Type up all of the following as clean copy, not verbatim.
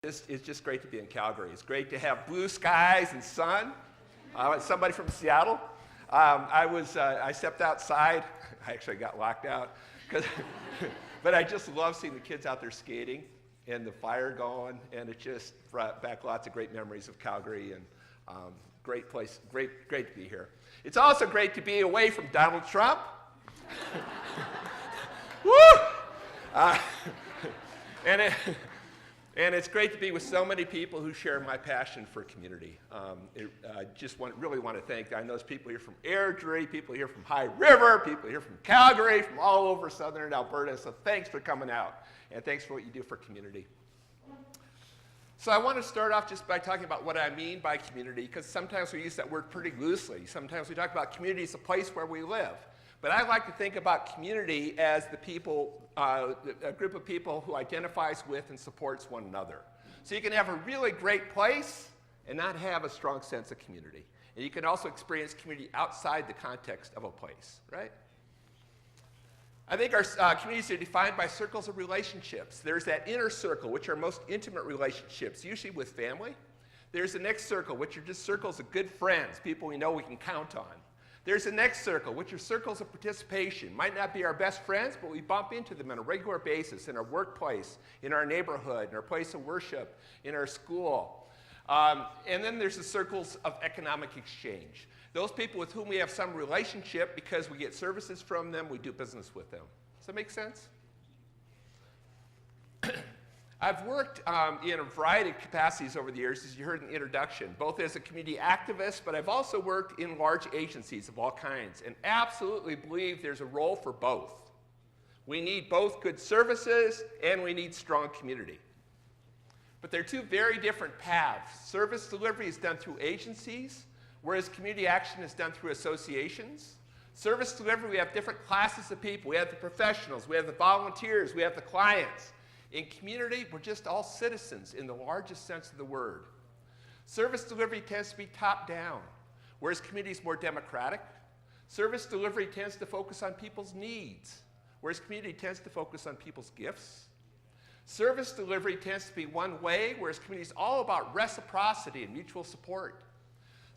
It's just great to be in Calgary. It's great to have blue skies and sun. Somebody from Seattle. I stepped outside. I actually got locked out. But I just love seeing the kids out there skating and the fire going, and it just brought back lots of great memories of Calgary, and great place, great to be here. It's also great to be away from Donald Trump. Woo! And it's great to be with so many people who share my passion for community. I just really want to thank, I know there's people here from Airdrie, people here from High River, people here from Calgary, from all over southern Alberta, so thanks for coming out, and thanks for what you do for community. So I want to start off just by talking about what I mean by community, because sometimes we use that word pretty loosely. Sometimes we talk about community as a place where we live. But I like to think about community as the people, a group of people who identifies with and supports one another. So you can have a really great place and not have a strong sense of community. And you can also experience community outside the context of a place, right? I think our communities are defined by circles of relationships. There's that inner circle, which are most intimate relationships, usually with family. There's the next circle, which are just circles of good friends, people we know we can count on. There's the next circle, which are circles of participation. Might not be our best friends, but we bump into them on a regular basis in our workplace, in our neighborhood, in our place of worship, in our school. And then there's the circles of economic exchange. Those people with whom we have some relationship because we get services from them, we do business with them. Does that make sense? I've worked in a variety of capacities over the years, as you heard in the introduction, both as a community activist, but I've also worked in large agencies of all kinds, and absolutely believe there's a role for both. We need both good services, and we need strong community. But they're two very different paths. Service delivery is done through agencies, whereas community action is done through associations. Service delivery, we have different classes of people. We have the professionals, we have the volunteers, we have the clients. In community, we're just all citizens in the largest sense of the word. Service delivery tends to be top-down, whereas community is more democratic. Service delivery tends to focus on people's needs, whereas community tends to focus on people's gifts. Service delivery tends to be one way, whereas community is all about reciprocity and mutual support.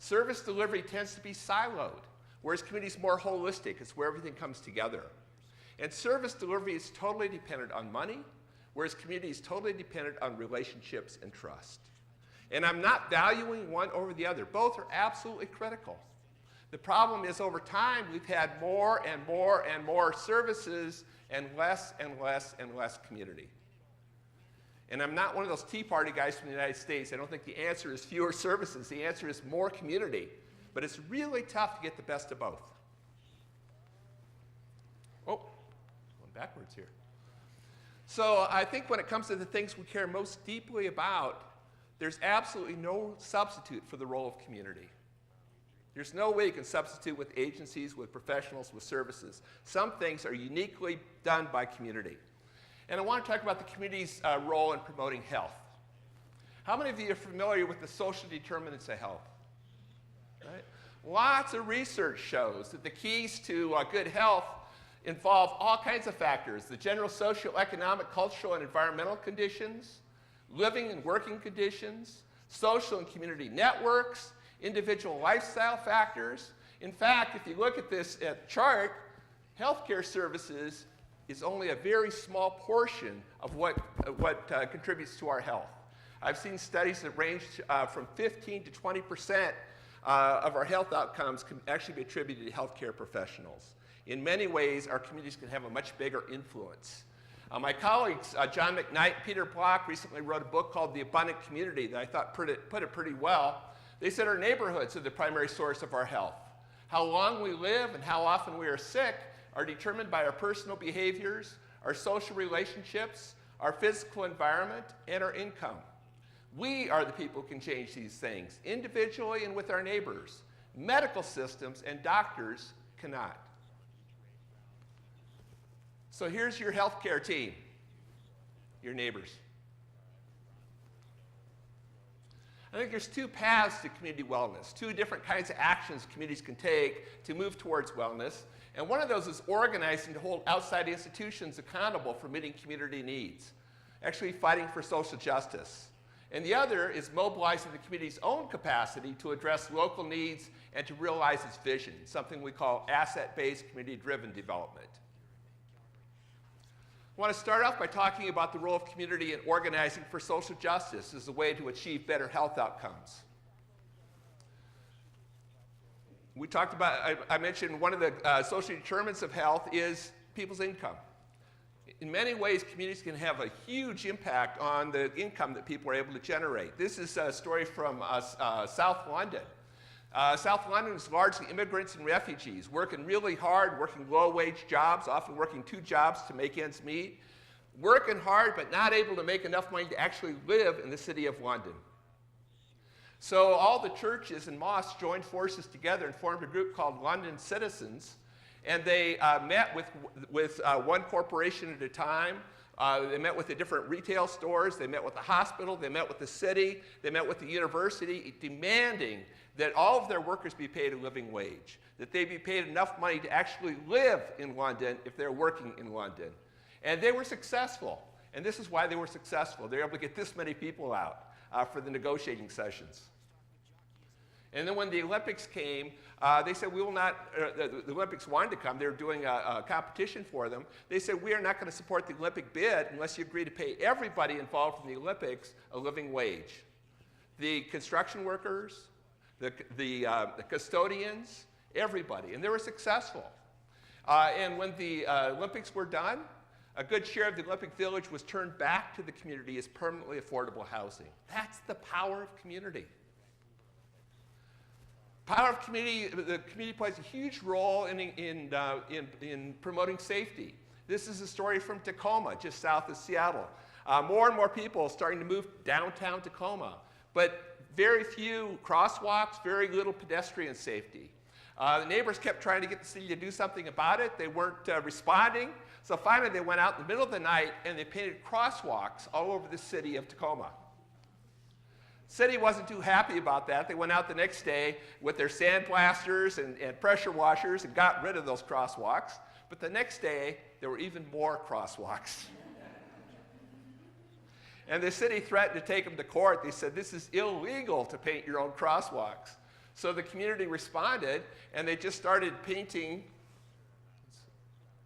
Service delivery tends to be siloed, whereas community is more holistic. It's where everything comes together. And service delivery is totally dependent on money, whereas community is totally dependent on relationships and trust. And I'm not valuing one over the other. Both are absolutely critical. The problem is over time, we've had more and more and more services and less community. And I'm not one of those Tea Party guys from the United States. I don't think the answer is fewer services. The answer is more community. But it's really tough to get the best of both. Oh, going backwards here. So I think when it comes to the things we care most deeply about, there's absolutely no substitute for the role of community. There's no way you can substitute with agencies, with professionals, with services. Some things are uniquely done by community. And I want to talk about the community's role in promoting health. How many of you are familiar with the social determinants of health? Right? Lots of research shows that the keys to good health involve all kinds of factors: the general social, economic, cultural, and environmental conditions, living and working conditions, social and community networks, individual lifestyle factors. In fact, if you look at this chart, healthcare services is only a very small portion of what contributes to our health. I've seen studies that range from 15 to 20% of our health outcomes can actually be attributed to healthcare professionals. In many ways, our communities can have a much bigger influence. My colleagues, John McKnight and Peter Block, recently wrote a book called The Abundant Community that I thought put it pretty well. They said our neighborhoods are the primary source of our health. How long we live and how often we are sick are determined by our personal behaviors, our social relationships, our physical environment, and our income. We are the people who can change these things, individually and with our neighbors. Medical systems and doctors cannot. So here's your healthcare team, your neighbors. I think there's two paths to community wellness, two different kinds of actions communities can take to move towards wellness. And one of those is organizing to hold outside institutions accountable for meeting community needs, actually fighting for social justice. And the other is mobilizing the community's own capacity to address local needs and to realize its vision, something we call asset-based, community-driven development. I want to start off by talking about the role of community in organizing for social justice as a way to achieve better health outcomes. We talked about, I mentioned one of the social determinants of health is people's income. In many ways, communities can have a huge impact on the income that people are able to generate. This is a story from South London. South London is largely immigrants and refugees, working really hard, working low-wage jobs, often working 2 jobs to make ends meet, working hard but not able to make enough money to actually live in the city of London. So all the churches and mosques joined forces together and formed a group called London Citizens, and they met with one corporation at a time. They met with the different retail stores, they met with the hospital, they met with the city, they met with the university, demanding that all of their workers be paid a living wage, that they be paid enough money to actually live in London if they're working in London. And they were successful, and this is why they were successful. They were able to get this many people out for the negotiating sessions. And then when the Olympics came, they said, we will not, the Olympics wanted to come, they were doing a competition for them. They said, we are not going to support the Olympic bid unless you agree to pay everybody involved in the Olympics a living wage. The construction workers, the custodians, everybody, and they were successful. And when the Olympics were done, a good share of the Olympic Village was turned back to the community as permanently affordable housing. That's the power of community. Power of community, the community plays a huge role in promoting safety. This is a story from Tacoma, just south of Seattle. More and more people starting to move downtown Tacoma, but very few crosswalks, very little pedestrian safety. The neighbors kept trying to get the city to do something about it. They weren't responding. So finally they went out in the middle of the night and they painted crosswalks all over the city of Tacoma. City wasn't too happy about that. They went out the next day with their sandblasters and pressure washers and got rid of those crosswalks. But the next day, there were even more crosswalks. And the city threatened to take them to court. They said, this is illegal to paint your own crosswalks. So the community responded, and they just started painting.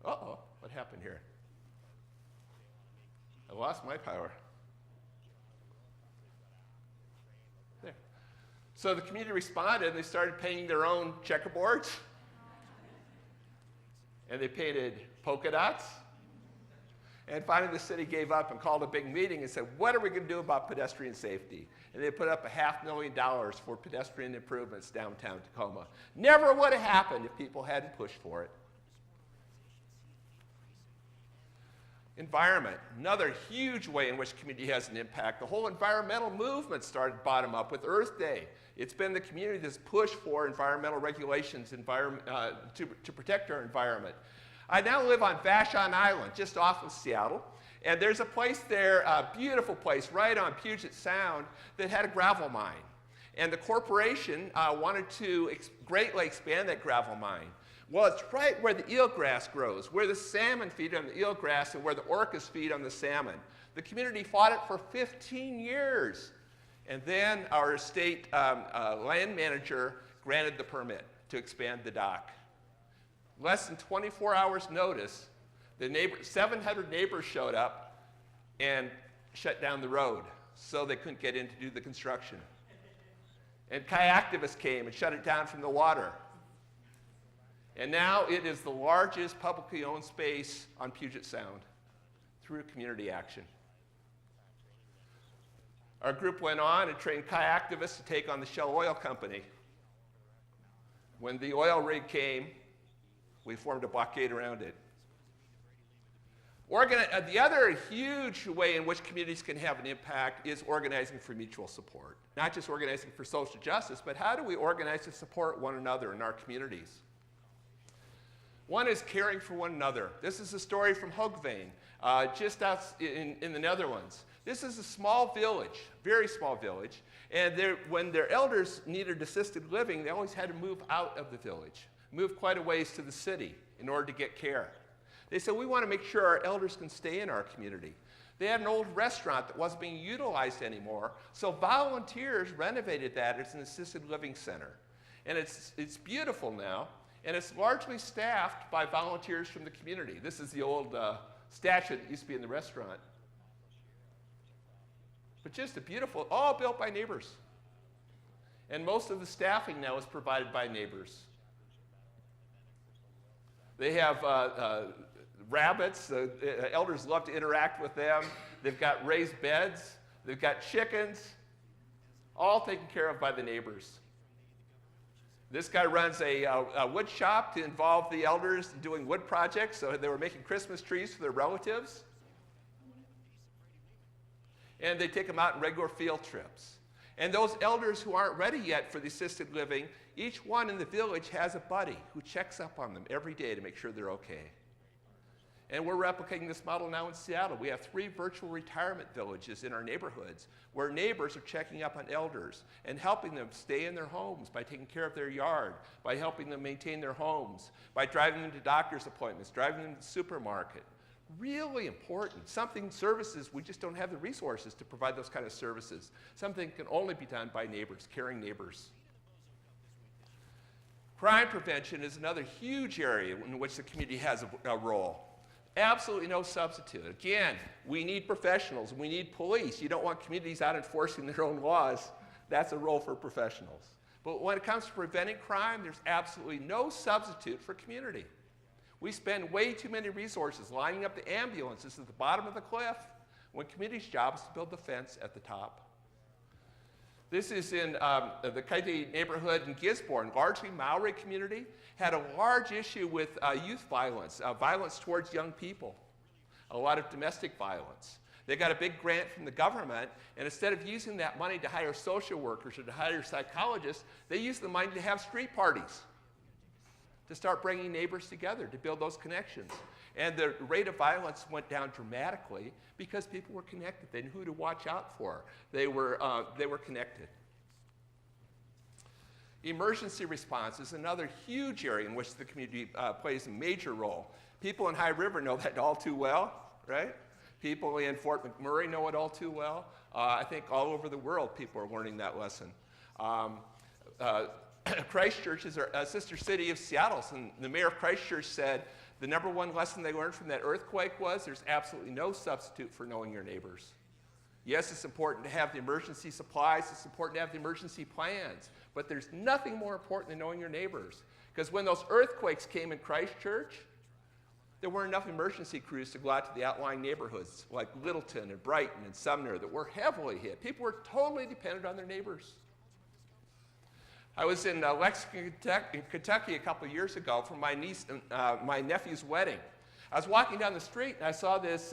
Uh-oh, what happened here? I lost my power. There. So the community responded, and they started painting their own checkerboards. And they painted polka dots. And finally, the city gave up and called a big meeting and said, what are we going to do about pedestrian safety? And they put up $500,000 for pedestrian improvements downtown Tacoma. Never would have happened if people hadn't pushed for it. Environment, another huge way in which community has an impact. The whole environmental movement started bottom up with Earth Day. It's been the community that's pushed for environmental regulations to protect our environment. I now live on Vashon Island, just off of Seattle, and there's a place there, a beautiful place right on Puget Sound that had a gravel mine. And the corporation wanted to greatly expand that gravel mine. Well, it's right where the eelgrass grows, where the salmon feed on the eelgrass and where the orcas feed on the salmon. The community fought it for 15 years. And then our state land manager granted the permit to expand the dock. Less than 24 hours notice, 700 neighbors showed up and shut down the road so they couldn't get in to do the construction. And activists came and shut it down from the water. And now it is the largest publicly owned space on Puget Sound through community action. Our group went on and trained activists to take on the Shell Oil Company. When the oil rig came, we formed a blockade around it. The other huge way in which communities can have an impact is organizing for mutual support. Not just organizing for social justice, but how do we organize to support one another in our communities? One is caring for one another. This is a story from Hoogveen, just out in the Netherlands. This is a small village, very small village, and when their elders needed assisted living, they always had to move out of the village, move quite a ways to the city in order to get care. They said, we want to make sure our elders can stay in our community. They had an old restaurant that wasn't being utilized anymore, so volunteers renovated that as an assisted living center. And it's beautiful now, and it's largely staffed by volunteers from the community. This is the old statue that used to be in the restaurant. But just a beautiful, all built by neighbors. And most of the staffing now is provided by neighbors. They have rabbits. Elders love to interact with them. They've got raised beds. They've got chickens, all taken care of by the neighbors. This guy runs a wood shop to involve the elders in doing wood projects. So they were making Christmas trees for their relatives. And they take them out on regular field trips. And those elders who aren't ready yet for the assisted living, each one in the village has a buddy who checks up on them every day to make sure they're okay. And we're replicating this model now in Seattle. We have 3 virtual retirement villages in our neighborhoods where neighbors are checking up on elders and helping them stay in their homes by taking care of their yard, by helping them maintain their homes, by driving them to doctor's appointments, driving them to the supermarket. Really important. Services, we just don't have the resources to provide those kind of services. Something can only be done by neighbors, caring neighbors. Crime prevention is another huge area in which the community has a role. Absolutely no substitute. Again, we need professionals. We need police. You don't want communities out enforcing their own laws. That's a role for professionals. But when it comes to preventing crime, there's absolutely no substitute for community. We spend way too many resources lining up the ambulances at the bottom of the cliff when community's job is to build the fence at the top. This is in the Kaite neighborhood in Gisborne, largely Maori community, had a large issue with youth violence, violence towards young people, a lot of domestic violence. They got a big grant from the government, and instead of using that money to hire social workers or to hire psychologists, they used the money to have street parties, to start bringing neighbors together, to build those connections. And the rate of violence went down dramatically because people were connected. They knew who to watch out for. They were connected. Emergency response is another huge area in which the community plays a major role. People in High River know that all too well, right? People in Fort McMurray know it all too well. I think all over the world people are learning that lesson. Christchurch is a sister city of Seattle, and the mayor of Christchurch said the #1 lesson they learned from that earthquake was there's absolutely no substitute for knowing your neighbors. Yes, it's important to have the emergency supplies, it's important to have the emergency plans, but there's nothing more important than knowing your neighbors. Because when those earthquakes came in Christchurch, there weren't enough emergency crews to go out to the outlying neighborhoods like Littleton and Brighton and Sumner that were heavily hit. People were totally dependent on their neighbors. I was in Lexington, Kentucky a couple of years ago for my nephew's wedding. I was walking down the street and I saw this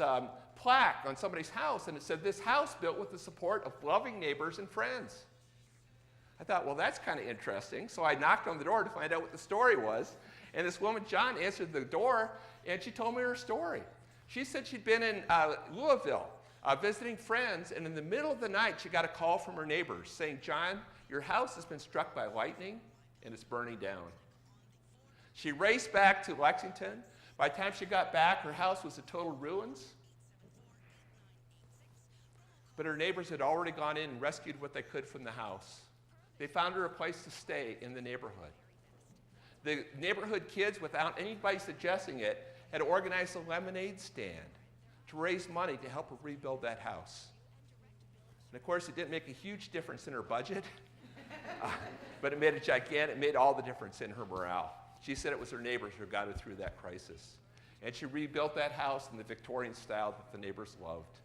plaque on somebody's house, and it said, "This house built with the support of loving neighbors and friends." I thought, well, that's kind of interesting. So I knocked on the door to find out what the story was. And this woman, John, answered the door, and she told me her story. She said she'd been in Louisville visiting friends, and in the middle of the night, she got a call from her neighbors saying, "John, your house has been struck by lightning, and it's burning down." She raced back to Lexington. By the time she got back, her house was in total ruins. But her neighbors had already gone in and rescued what they could from the house. They found her a place to stay in the neighborhood. The neighborhood kids, without anybody suggesting it, had organized a lemonade stand to raise money to help her rebuild that house. And of course, it didn't make a huge difference in her budget, but it made all the difference in her morale. She said it was her neighbors who got her through that crisis. And she rebuilt that house in the Victorian style that the neighbors loved.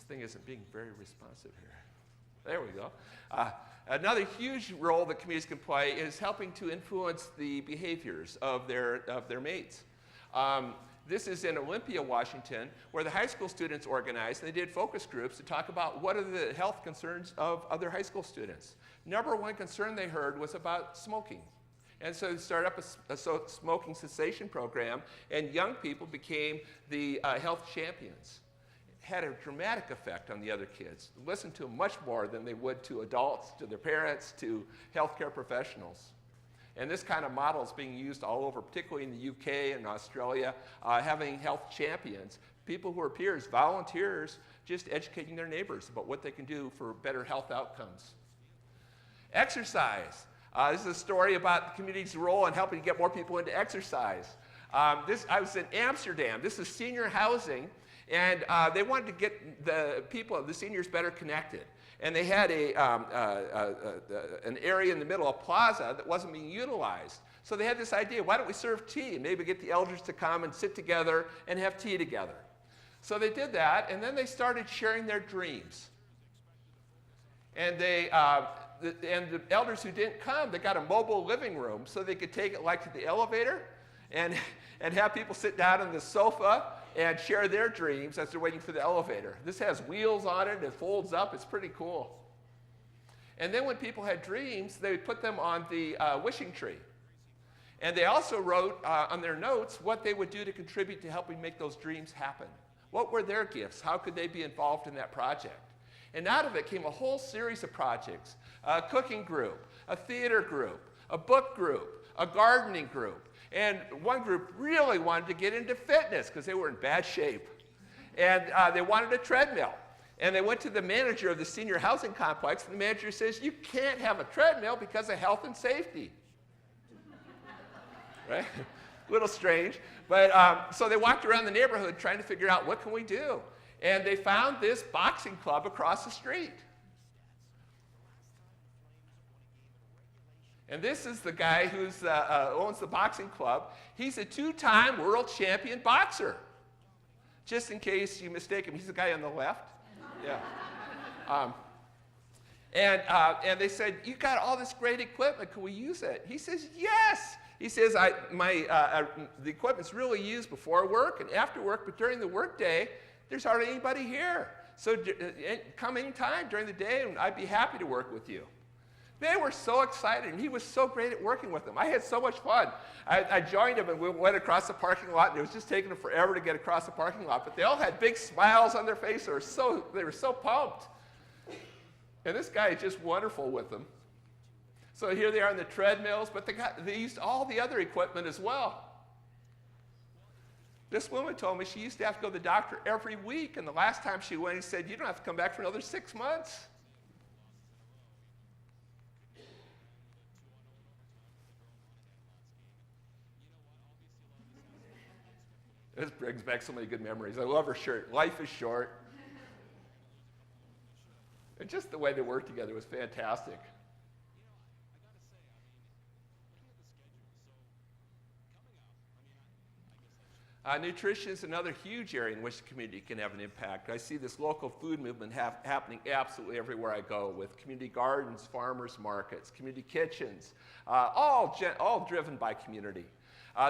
Thing isn't being very responsive here. There we go. Another huge role that communities can play is helping to influence the behaviors of their mates. This is in Olympia, Washington, where the high school students organized, and they did focus groups to talk about what are the health concerns of other high school students. #1 concern they heard was about smoking. And so they started up a smoking cessation program, and young people became the health champions. Had a dramatic effect on the other kids. Listened to them much more than they would to adults, to their parents, to healthcare professionals. And this kind of model is being used all over, particularly in the UK and Australia, having health champions, people who are peers, volunteers, just educating their neighbors about what they can do for better health outcomes. Exercise. This is a story about the community's role in helping get more people into exercise. I was in Amsterdam. This is senior housing, and they wanted to get the seniors better connected. And they had an area in the middle, a plaza, that wasn't being utilized. So they had this idea, why don't we serve tea? And maybe get the elders to come and sit together and have tea together. So they did that, and then they started sharing their dreams. And the elders who didn't come, they got a mobile living room so they could take it like to the elevator and have people sit down on the sofa and share their dreams as they're waiting for the elevator. This has wheels on it, it folds up, it's pretty cool. And then when people had dreams, they would put them on the wishing tree. And they also wrote on their notes what they would do to contribute to helping make those dreams happen. What were their gifts? How could they be involved in that project? And out of it came a whole series of projects, a cooking group, a theater group, a book group, a gardening group. And one group really wanted to get into fitness because they were in bad shape. And they wanted a treadmill. And they went to the manager of the senior housing complex, and the manager says, you can't have a treadmill because of health and safety. Right? A little strange. But so they walked around the neighborhood trying to figure out, what can we do? And they found this boxing club across the street. And this is the guy who owns the boxing club. He's a 2-time world champion boxer. Just in case you mistake him, he's the guy on the left. Yeah. And they said, you got all this great equipment, can we use it? He says, yes. He says, the equipment's really used before work and after work, but during the workday, there's hardly anybody here. So come anytime during the day, and I'd be happy to work with you. They were so excited, and he was so great at working with them. I had so much fun. I joined him, and we went across the parking lot, and it was just taking them forever to get across the parking lot, but they all had big smiles on their face. They were so pumped. And this guy is just wonderful with them. So here they are on the treadmills, but they used all the other equipment as well. This woman told me she used to have to go to the doctor every week, and the last time she went, he said, you don't have to come back for another 6 months. This brings back so many good memories. I love her shirt. Life is short. And just the way they worked together was fantastic. Nutrition is another huge area in which the community can have an impact. I see this local food movement happening absolutely everywhere I go, with community gardens, farmers markets, community kitchens, all driven by community.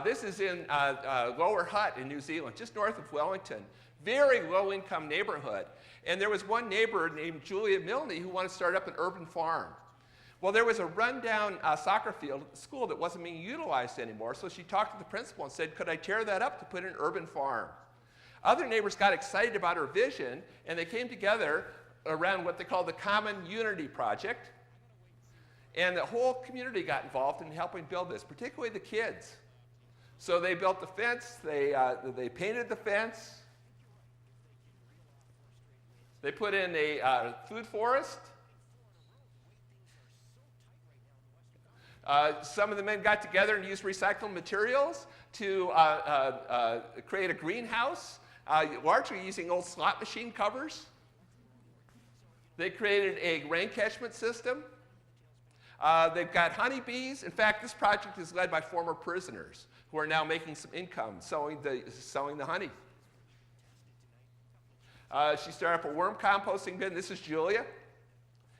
This is in Lower Hutt in New Zealand, just north of Wellington. Very low-income neighborhood. And there was one neighbor named Julia Milne who wanted to start up an urban farm. Well, there was a rundown soccer field at the school that wasn't being utilized anymore, so she talked to the principal and said, could I tear that up to put in an urban farm? Other neighbors got excited about her vision, and they came together around what they call the Common Unity Project. And the whole community got involved in helping build this, particularly the kids. So they built the fence, they painted the fence, they put in a food forest. Some of the men got together and used recycled materials to create a greenhouse, largely using old slot machine covers. They created a rain catchment system. They've got honeybees. In fact, this project is led by former prisoners who are now making some income selling the honey. She started up a worm composting bin. This is Julia.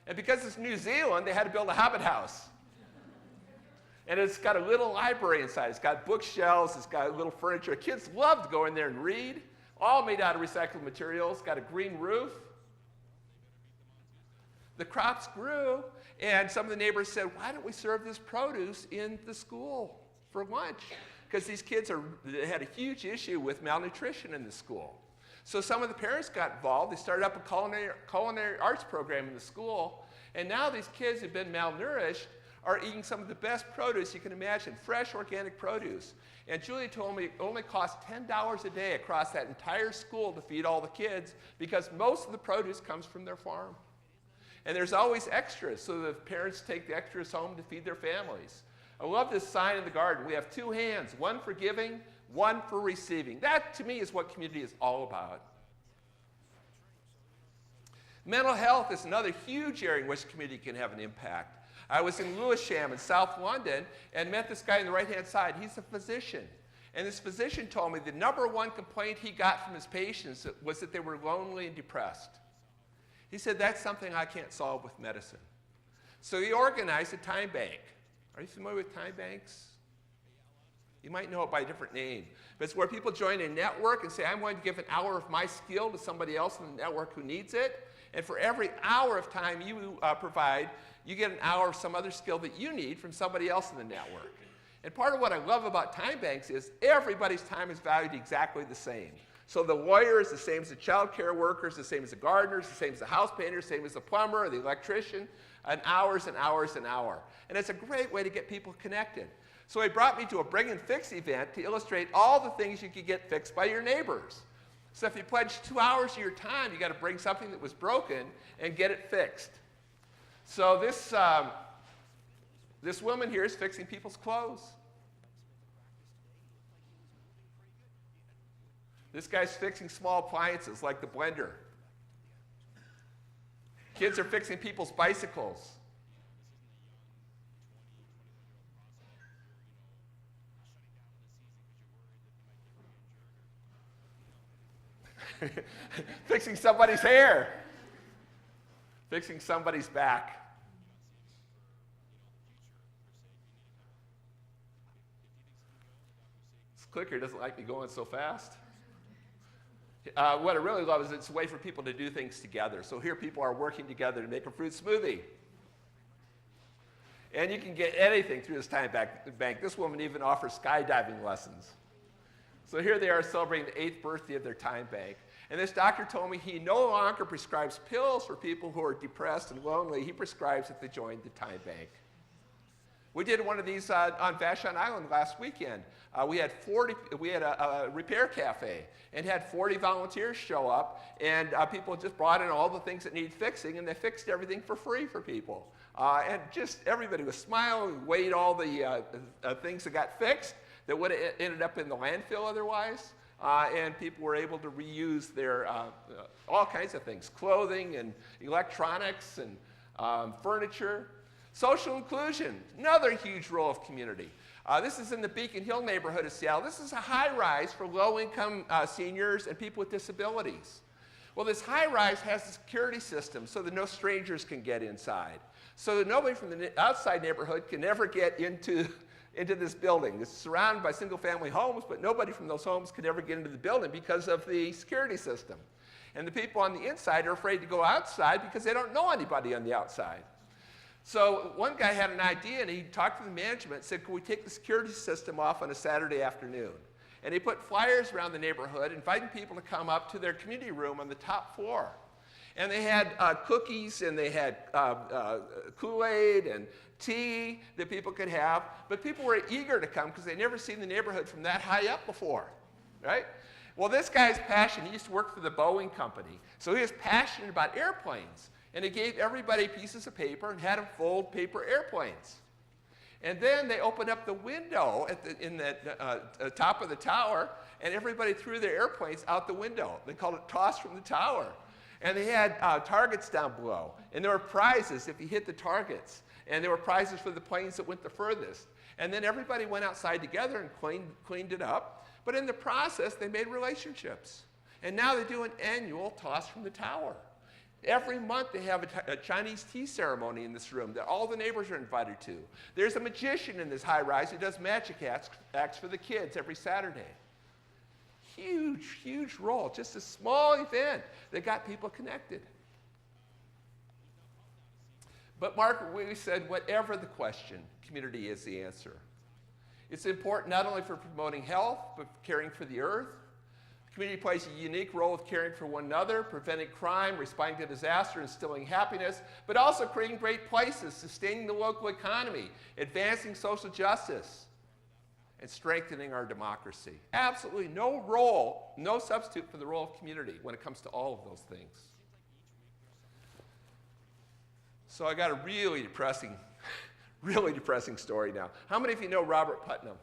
And because it's New Zealand, they had to build a hobbit house. And it's got a little library inside. It's got bookshelves. It's got little furniture. Kids love to go in there and read. All made out of recycled materials. Got a green roof. The crops grew, and some of the neighbors said, why don't we serve this produce in the school for lunch? Because these kids had a huge issue with malnutrition in the school. So some of the parents got involved. They started up a culinary arts program in the school, and now these kids who've been malnourished are eating some of the best produce you can imagine, fresh organic produce. And Julie told me it only costs $10 a day across that entire school to feed all the kids because most of the produce comes from their farm. And there's always extras, so the parents take the extras home to feed their families. I love this sign in the garden. We have two hands, one for giving, one for receiving. That, to me, is what community is all about. Mental health is another huge area in which community can have an impact. I was in Lewisham in South London and met this guy on the right-hand side. He's a physician. And this physician told me the number one complaint he got from his patients was that they were lonely and depressed. He said, that's something I can't solve with medicine. So he organized a time bank. Are you familiar with time banks? You might know it by a different name. But it's where people join a network and say, I'm going to give an hour of my skill to somebody else in the network who needs it. And for every hour of time you provide, you get an hour of some other skill that you need from somebody else in the network. And part of what I love about time banks is everybody's time is valued exactly the same. So the lawyer is the same as the child care workers, the same as the gardeners, the same as the house painter, the same as the plumber or the electrician, and hours and hours and hours. And it's a great way to get people connected. So he brought me to a Bring and Fix event to illustrate all the things you could get fixed by your neighbors. So if you pledge 2 hours of your time, you got to bring something that was broken and get it fixed. So this woman here is fixing people's clothes. This guy's fixing small appliances like the blender. Kids are fixing people's bicycles. Fixing somebody's hair. Fixing somebody's back. This clicker doesn't like me going so fast. What I really love is it's a way for people to do things together. So here people are working together to make a fruit smoothie. And you can get anything through this time bank. This woman even offers skydiving lessons. So here they are celebrating the 8th birthday of their time bank. And this doctor told me he no longer prescribes pills for people who are depressed and lonely. He prescribes that they join the time bank. We did one of these on Vashon Island last weekend. We had a repair cafe and had 40 volunteers show up, and people just brought in all the things that need fixing, and they fixed everything for free for people. And just everybody was smiling, weighed all the things that got fixed that would have ended up in the landfill otherwise. And people were able to reuse their all kinds of things, clothing and electronics and furniture. Social inclusion, another huge role of community. This is in the Beacon Hill neighborhood of Seattle. This is a high-rise for low-income seniors and people with disabilities. Well, this high-rise has a security system so that no strangers can get inside. So that nobody from the outside neighborhood can ever get into this building. It's surrounded by single-family homes, but nobody from those homes could ever get into the building because of the security system. And the people on the inside are afraid to go outside because they don't know anybody on the outside. So one guy had an idea, and he talked to the management and said, can we take the security system off on a Saturday afternoon? And he put flyers around the neighborhood inviting people to come up to their community room on the top floor. And they had cookies, and they had Kool-Aid and tea that people could have. But people were eager to come because they'd never seen the neighborhood from that high up before, right? Well, this guy's passion, he used to work for the Boeing company. So he was passionate about airplanes. And he gave everybody pieces of paper and had them fold paper airplanes. And then they opened up the window in the top of the tower, and everybody threw their airplanes out the window. They called it toss from the tower. And they had targets down below. And there were prizes if you hit the targets. And there were prizes for the planes that went the furthest. And then everybody went outside together and cleaned it up. But in the process, they made relationships. And now they do an annual toss from the tower. Every month they have a Chinese tea ceremony in this room that all the neighbors are invited to. There's a magician in this high-rise who does magic acts for the kids every Saturday. Huge, huge role. Just a small event that got people connected. But Mark, we said whatever the question, community is the answer. It's important not only for promoting health, but caring for the earth, Community plays a unique role of caring for one another, preventing crime, responding to disaster, instilling happiness, but also creating great places, sustaining the local economy, advancing social justice, and strengthening our democracy. Absolutely no role, no substitute for the role of community when it comes to all of those things. So I got a really depressing story now. How many of you know Robert Putnam?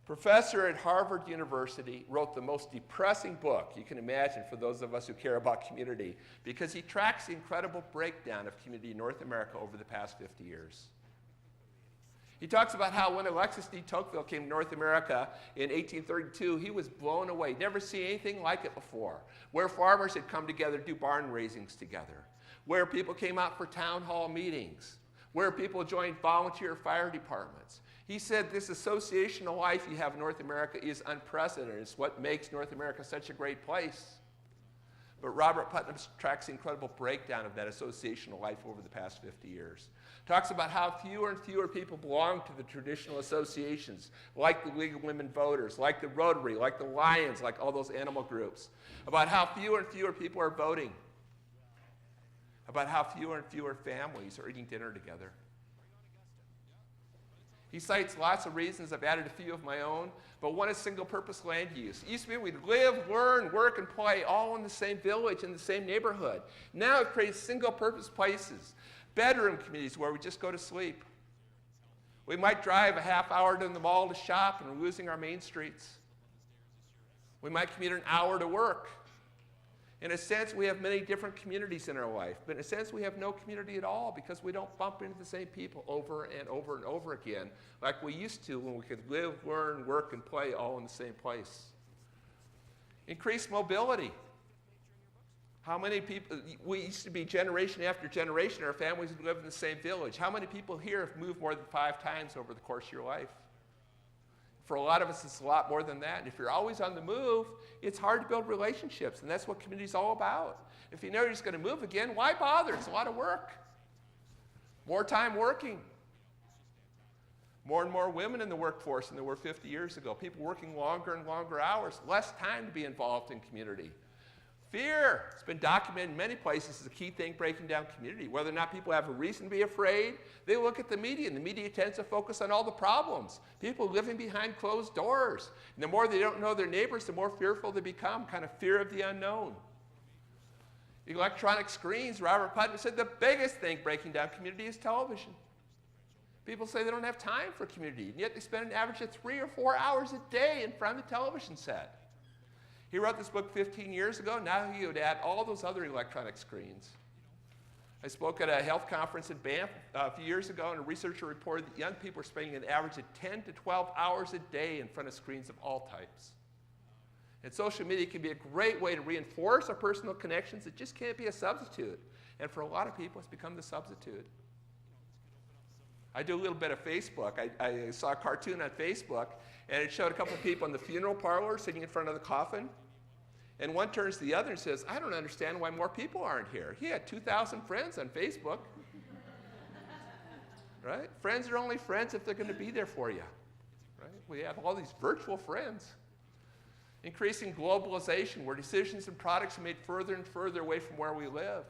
Professor at Harvard University, wrote the most depressing book you can imagine for those of us who care about community, because he tracks the incredible breakdown of community in North America over the past 50 years. He talks about how when Alexis de Tocqueville came to North America in 1832, he was blown away, never seen anything like it before, where farmers had come together to do barn raisings together, where people came out for town hall meetings, where people joined volunteer fire departments. He said this associational life you have in North America is unprecedented. It's what makes North America such a great place. But Robert Putnam tracks the incredible breakdown of that associational life over the past 50 years. Talks about how fewer and fewer people belong to the traditional associations, like the League of Women Voters, like the Rotary, like the Lions, like all those animal groups. About how fewer and fewer people are voting. About how fewer and fewer families are eating dinner together. He cites lots of reasons. I've added a few of my own, but one is single-purpose land use. It used to be we'd live, learn, work, and play all in the same village, in the same neighborhood. Now it creates single-purpose places, bedroom communities where we just go to sleep. We might drive a half hour to the mall to shop, and we're losing our main streets. We might commute an hour to work. In a sense, we have many different communities in our life, but in a sense, we have no community at all because we don't bump into the same people over and over and over again like we used to when we could live, learn, work, and play all in the same place. Increased mobility. How many people, we used to be generation after generation, our families would live in the same village. How many people here have moved more than 5 times over the course of your life? For a lot of us, it's a lot more than that. And if you're always on the move, it's hard to build relationships, and that's what community is all about. If you know you're just going to move again, why bother? It's a lot of work. More time working. More and more women in the workforce than there were 50 years ago. People working longer and longer hours. Less time to be involved in community. Fear. It's been documented in many places as a key thing breaking down community. Whether or not people have a reason to be afraid, they look at the media, and the media tends to focus on all the problems. People living behind closed doors. And the more they don't know their neighbors, the more fearful they become, kind of fear of the unknown. Electronic screens, Robert Putnam said the biggest thing breaking down community is television. People say they don't have time for community, and yet they spend an average of 3 or 4 hours a day in front of the television set. He wrote this book 15 years ago. Now he would add all those other electronic screens. I spoke at a health conference in Banff a few years ago, and a researcher reported that young people are spending an average of 10 to 12 hours a day in front of screens of all types. And social media can be a great way to reinforce our personal connections. It just can't be a substitute. And for a lot of people, it's become the substitute. I do a little bit of Facebook. I saw a cartoon on Facebook, and it showed a couple of people in the funeral parlor sitting in front of the coffin. And one turns to the other and says, I don't understand why more people aren't here. He had 2,000 friends on Facebook. Right? Friends are only friends if they're going to be there for you. Right? We have all these virtual friends. Increasing globalization, where decisions and products are made further and further away from where we live.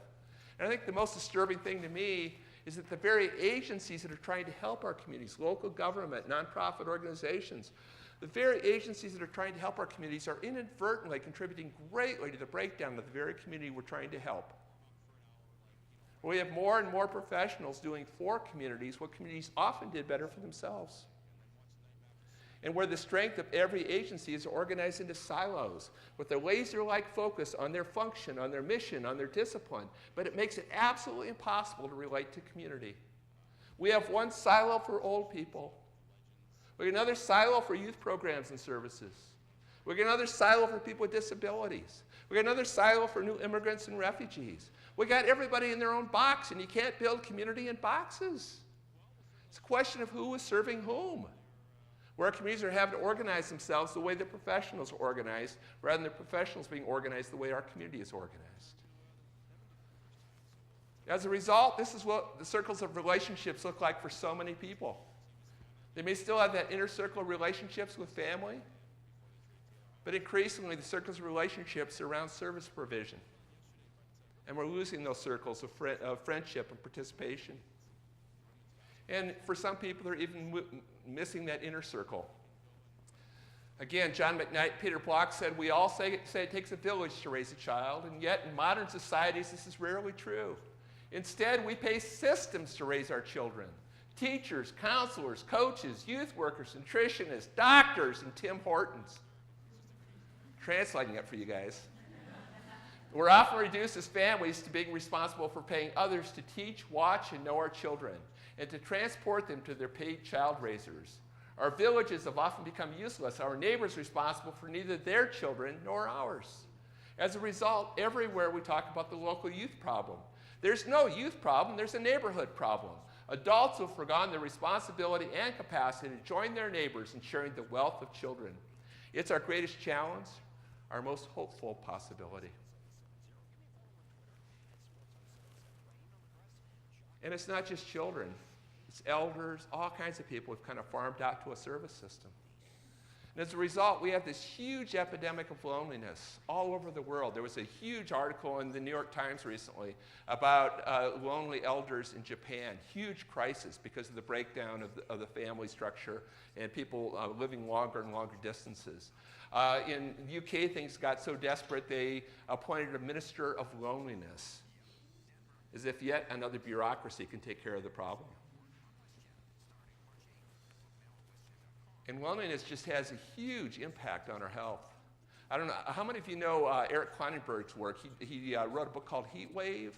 And I think the most disturbing thing to me is that the very agencies that are trying to help our communities, local government, nonprofit organizations, the very agencies that are trying to help our communities are inadvertently contributing greatly to the breakdown of the very community we're trying to help. We have more and more professionals doing for communities what communities often did better for themselves. And where the strength of every agency is organized into silos with a laser-like focus on their function, on their mission, on their discipline, but it makes it absolutely impossible to relate to community. We have one silo for old people. We have another silo for youth programs and services. We have another silo for people with disabilities. We have another silo for new immigrants and refugees. We got everybody in their own box, and you can't build community in boxes. It's a question of who is serving whom. Where our communities are having to organize themselves the way the professionals are organized, rather than the professionals being organized the way our community is organized. As a result, this is what the circles of relationships look like for so many people. They may still have that inner circle of relationships with family, But increasingly, the circles of relationships around service provision. And we're losing those circles of friendship and participation. And for some people, they're even missing that inner circle. Again, John McKnight, Peter Block said, we all say it takes a village to raise a child, and yet in modern societies, this is rarely true. Instead, we pay systems to raise our children. Teachers, counselors, coaches, youth workers, nutritionists, doctors, and Tim Hortons. Translating it for you guys. We're often reduced as families to being responsible for paying others to teach, watch, and know our children, and to transport them to their paid child raisers. Our villages have often become useless. Our neighbors responsible for neither their children nor ours. As a result, everywhere we talk about the local youth problem. There's no youth problem, there's a neighborhood problem. Adults have forgone their responsibility and capacity to join their neighbors in sharing the wealth of children. It's our greatest challenge, our most hopeful possibility. And it's not just children. It's elders, all kinds of people who've kind of farmed out to a service system. And as a result, we have this huge epidemic of loneliness all over the world. There was a huge article in the New York Times recently about lonely elders in Japan. Huge crisis because of the breakdown of the family structure and people living longer and longer distances. In the UK, things got so desperate, they appointed a minister of loneliness, as if yet another bureaucracy can take care of the problem. And loneliness just has a huge impact on our health. I don't know, how many of you know Eric Kleinenberg's work? He wrote a book called Heat Wave,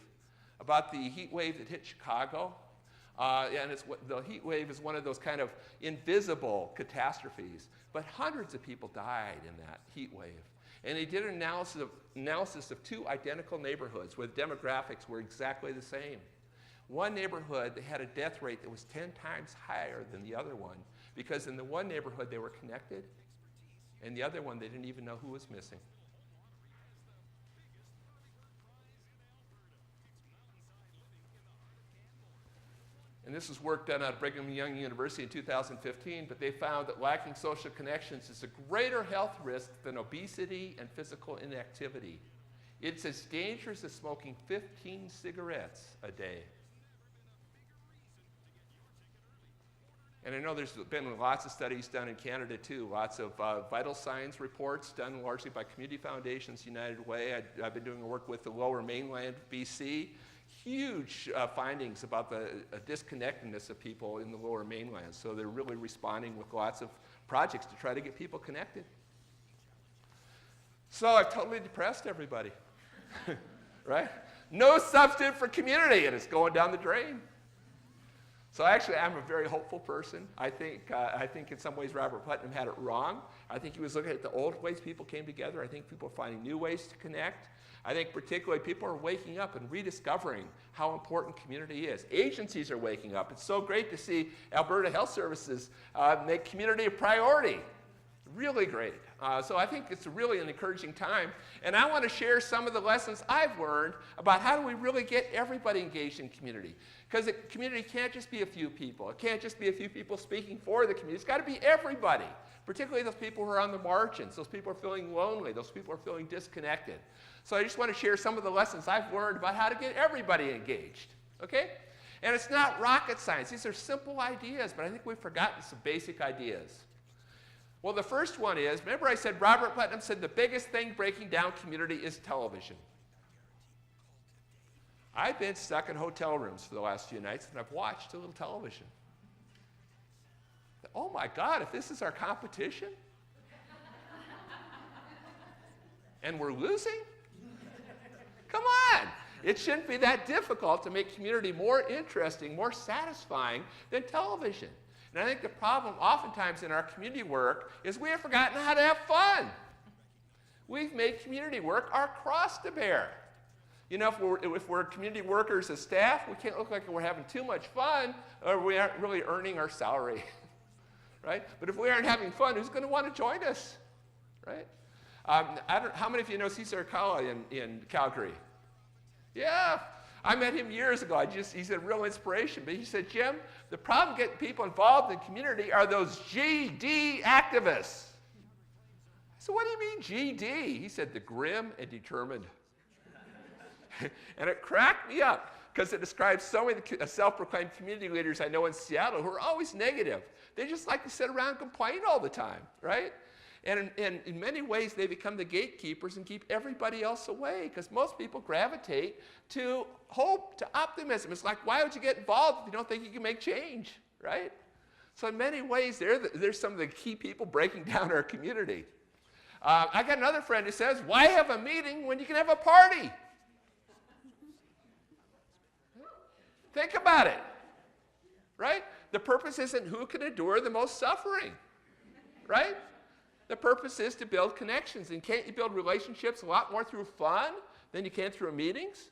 about the heat wave that hit Chicago. And the heat wave is one of those kind of invisible catastrophes. But hundreds of people died in that heat wave. And he did an analysis of two identical neighborhoods where the demographics were exactly the same. One neighborhood had a death rate that was 10 times higher than the other one, because in the one neighborhood they were connected, and the other one they didn't even know who was missing. And this was work done at Brigham Young University in 2015, but they found that lacking social connections is a greater health risk than obesity and physical inactivity. It's as dangerous as smoking 15 cigarettes a day. And I know there's been lots of studies done in Canada too, lots of vital signs reports done largely by community foundations, United Way. I've been doing work with the Lower Mainland, BC. Huge findings about the disconnectedness of people in the Lower Mainland. So they're really responding with lots of projects to try to get people connected. So I've totally depressed everybody, right? No substitute for community, and it's going down the drain. So actually, I'm a very hopeful person. I think in some ways Robert Putnam had it wrong. I think he was looking at the old ways people came together. I think people are finding new ways to connect. I think particularly people are waking up and rediscovering how important community is. Agencies are waking up. It's so great to see Alberta Health Services make community a priority. Really great. So I think it's really an encouraging time. And I want to share some of the lessons I've learned about how do we really get everybody engaged in community. Because community can't just be a few people. It can't just be a few people speaking for the community. It's got to be everybody, particularly those people who are on the margins. Those people are feeling lonely. Those people are feeling disconnected. So I just want to share some of the lessons I've learned about how to get everybody engaged. Okay? And it's not rocket science. These are simple ideas, but I think we've forgotten some basic ideas. Well, the first one is, remember I said Robert Putnam said the biggest thing breaking down community is television. I've been stuck in hotel rooms for the last few nights, and I've watched a little television. Oh my God, if this is our competition? And we're losing? Come on! It shouldn't be that difficult to make community more interesting, more satisfying than television. And I think the problem oftentimes in our community work is we have forgotten how to have fun. We've made community work our cross to bear. You know, if we're community workers as staff, we can't look like we're having too much fun or we aren't really earning our salary, right? But if we aren't having fun, who's going to want to join us, right? How many of you know Cesar Alcala in Calgary? Yeah, I met him years ago. He's a real inspiration. But he said, Jim, the problem getting people involved in community are those GD activists. I So what do you mean GD? He said, the grim and determined. And it cracked me up because it describes so many self-proclaimed community leaders I know in Seattle who are always negative. They just like to sit around and complain all the time, right? And in many ways, they become the gatekeepers and keep everybody else away because most people gravitate to hope, to optimism. It's like, why would you get involved if you don't think you can make change, right? So in many ways, there's some of the key people breaking down our community. I got another friend who says, why have a meeting when you can have a party? Think about it, right? The purpose isn't who can endure the most suffering, right? The purpose is to build connections. And can't you build relationships a lot more through fun than you can through meetings?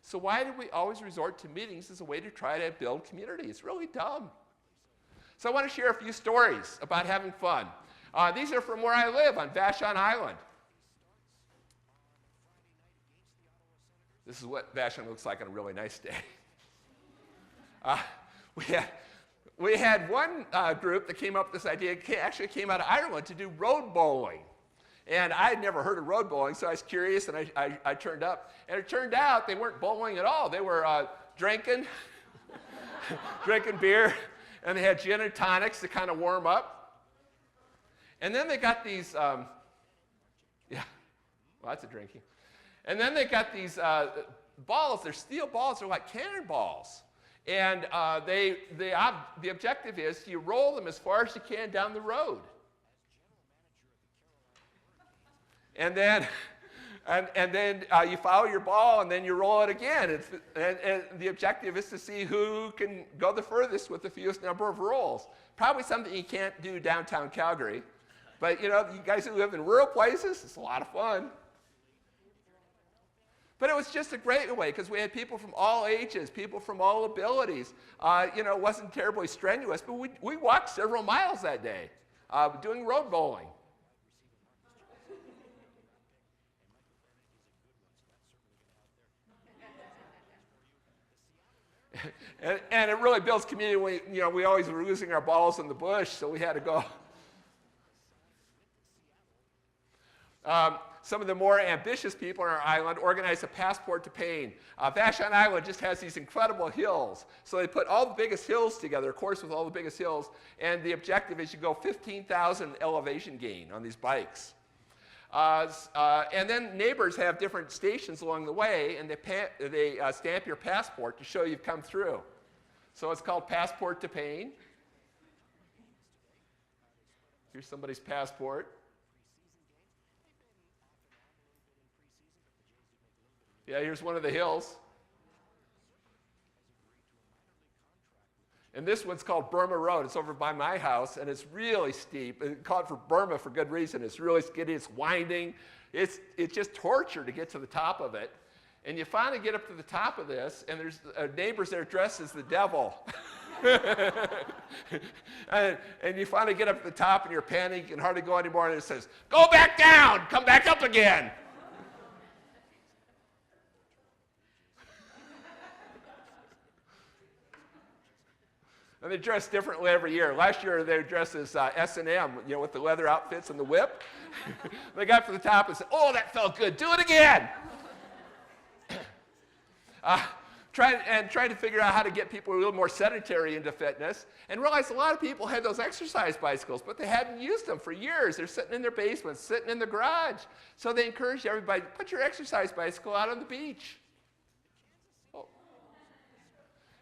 So why do we always resort to meetings as a way to try to build community? It's really dumb. So I want to share a few stories about having fun. These are from where I live on Vashon Island. This is what Vashon looks like on a really nice day. We had one group that came up with this idea, actually came out of Ireland to do road bowling. And I had never heard of road bowling, so I was curious, and I turned up. And it turned out they weren't bowling at all. They were drinking, drinking beer, and they had gin and tonics to kind of warm up. And then they got these, lots of drinking. And then they got these balls. They're steel balls. They're like cannonballs. And the objective is you roll them as far as you can down the road. And then you follow your ball, and then you roll it again. And the objective is to see who can go the furthest with the fewest number of rolls. Probably something you can't do downtown Calgary. But, you guys who live in rural places, it's a lot of fun. But it was just a great way because we had people from all ages, people from all abilities. It wasn't terribly strenuous, but we walked several miles that day doing road bowling. and it really builds community. We always were losing our balls in the bush, so we had to go. Some of the more ambitious people on our island organized a passport to pain. Vashon Island just has these incredible hills. So they put all the biggest hills together, a course with all the biggest hills, and the objective is you go 15,000 elevation gain on these bikes. And then neighbors have different stations along the way, and they stamp your passport to show you've come through. So it's called Passport to Pain. Here's somebody's passport. Yeah, here's one of the hills. And this one's called Burma Road. It's over by my house, and it's really steep. It's called for Burma for good reason. It's really skinny. It's winding. It's just torture to get to the top of it. And you finally get up to the top of this, and there's neighbors there dressed as the devil. and you finally get up to the top, and you're panicking. You can hardly go anymore, and it says, "Go back down. Come back up again." And they dress differently every year. Last year, they were dressed as S&M, with the leather outfits and the whip. They got to the top and said, "Oh, that felt good. Do it again." Trying to figure out how to get people a little more sedentary into fitness, and realized a lot of people had those exercise bicycles, but they hadn't used them for years. They're sitting in their basements, sitting in the garage. So they encouraged everybody, put your exercise bicycle out on the beach.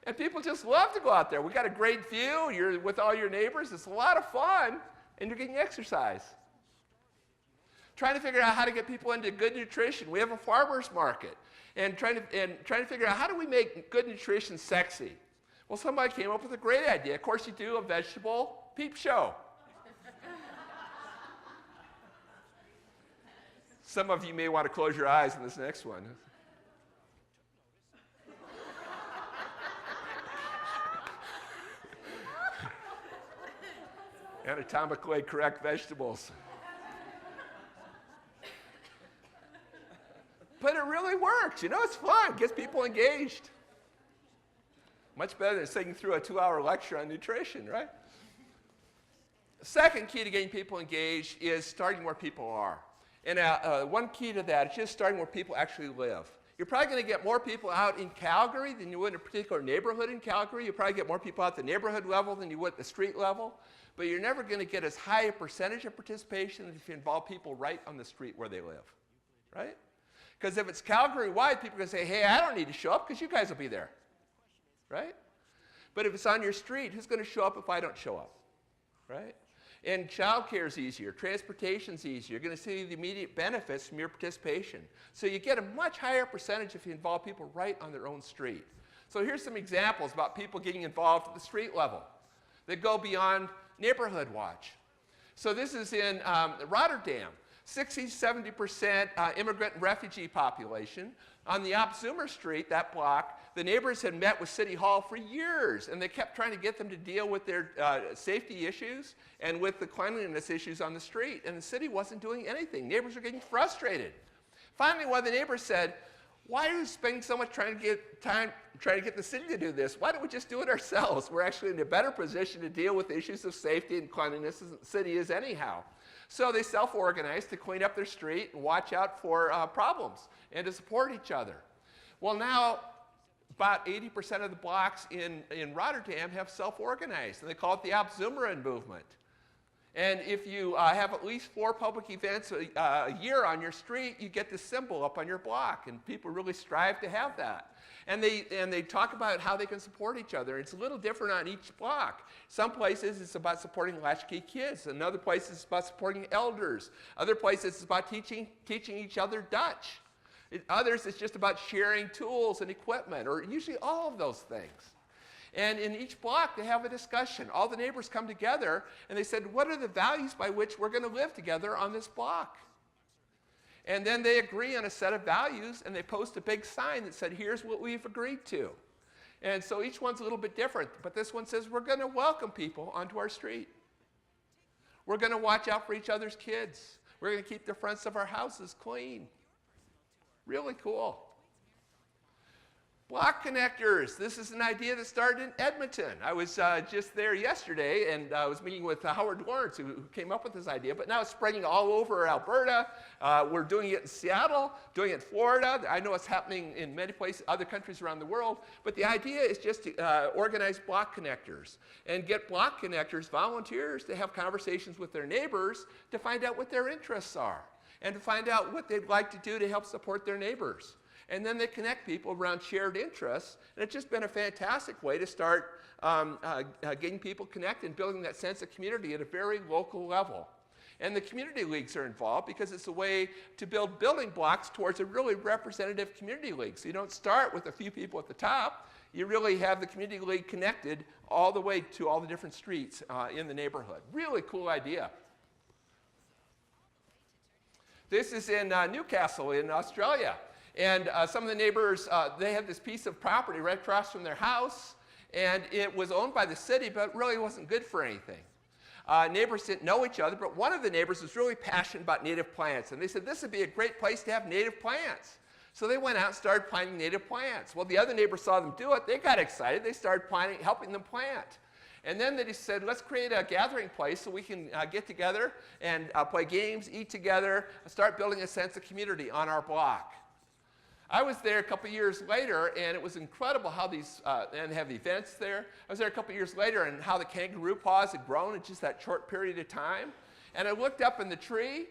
And people just love to go out there. We got a great view. You're with all your neighbors. It's a lot of fun, and you're getting exercise. Trying to figure out how to get people into good nutrition. We have a farmer's market, and trying to figure out how do we make good nutrition sexy. Well, somebody came up with a great idea. Of course, you do a vegetable peep show. Some of you may want to close your eyes in this next one. Anatomically correct vegetables. But it really works. It's fun. It gets people engaged. Much better than sitting through a 2-hour lecture on nutrition, right? Second key to getting people engaged is starting where people are. And one key to that is just starting where people actually live. You're probably going to get more people out in Calgary than you would in a particular neighborhood in Calgary. You'll probably get more people out at the neighborhood level than you would at the street level. But you're never going to get as high a percentage of participation if you involve people right on the street where they live, right? Because if it's Calgary-wide, people are going to say, hey, I don't need to show up because you guys will be there, right? But if it's on your street, who's going to show up if I don't show up, right? And childcare is easier, transportation's easier. You're going to see the immediate benefits from your participation. So you get a much higher percentage if you involve people right on their own street. So here's some examples about people getting involved at the street level that go beyond neighborhood watch. So this is in Rotterdam, 60-70% immigrant and refugee population. On the Opzumer Street, that block, the neighbors had met with City Hall for years, and they kept trying to get them to deal with their safety issues and with the cleanliness issues on the street, and the city wasn't doing anything. Neighbors were getting frustrated. Finally, one of the neighbors said, why are we spending so much trying to get the city to do this? Why don't we just do it ourselves? We're actually in a better position to deal with issues of safety and cleanliness as the city is anyhow. So they self-organized to clean up their street and watch out for problems and to support each other. Well, now about 80% of the blocks in Rotterdam have self-organized, and they call it the Opzumeren movement. And if you have at least 4 public events a year on your street, you get this symbol up on your block, and people really strive to have that. And they talk about how they can support each other. It's a little different on each block. Some places it's about supporting latchkey kids. In other places it's about supporting elders. Other places it's about teaching each other Dutch. In others it's just about sharing tools and equipment, or usually all of those things. And in each block they have a discussion. All the neighbors come together and they said, what are the values by which we're going to live together on this block? And then they agree on a set of values, and they post a big sign that said, here's what we've agreed to. And so each one's a little bit different, but this one says, we're going to welcome people onto our street. We're going to watch out for each other's kids. We're going to keep the fronts of our houses clean. Really cool. Block connectors. This is an idea that started in Edmonton. I was just there yesterday, and I was meeting with Howard Lawrence, who came up with this idea, but now it's spreading all over Alberta. We're doing it in Seattle, doing it in Florida. I know it's happening in many places, other countries around the world, but the idea is just to organize block connectors and get block connectors, volunteers, to have conversations with their neighbors to find out what their interests are and to find out what they'd like to do to help support their neighbors. And then they connect people around shared interests. And it's just been a fantastic way to start getting people connected and building that sense of community at a very local level. And the community leagues are involved because it's a way to build building blocks towards a really representative community league. So you don't start with a few people at the top. You really have the community league connected all the way to all the different streets in the neighborhood. Really cool idea. This is in Newcastle in Australia. And some of the neighbors, they had this piece of property right across from their house, and it was owned by the city, but really wasn't good for anything. Neighbors didn't know each other, but one of the neighbors was really passionate about native plants, and they said this would be a great place to have native plants. So they went out and started planting native plants. Well, the other neighbors saw them do it. They got excited. They started planting, helping them plant. And then they just said, let's create a gathering place so we can get together and play games, eat together, and start building a sense of community on our block. I was there a couple years later, and it was incredible how these, and have events there. I was there a couple years later, and how the kangaroo paws had grown in just that short period of time. And I looked up in the tree,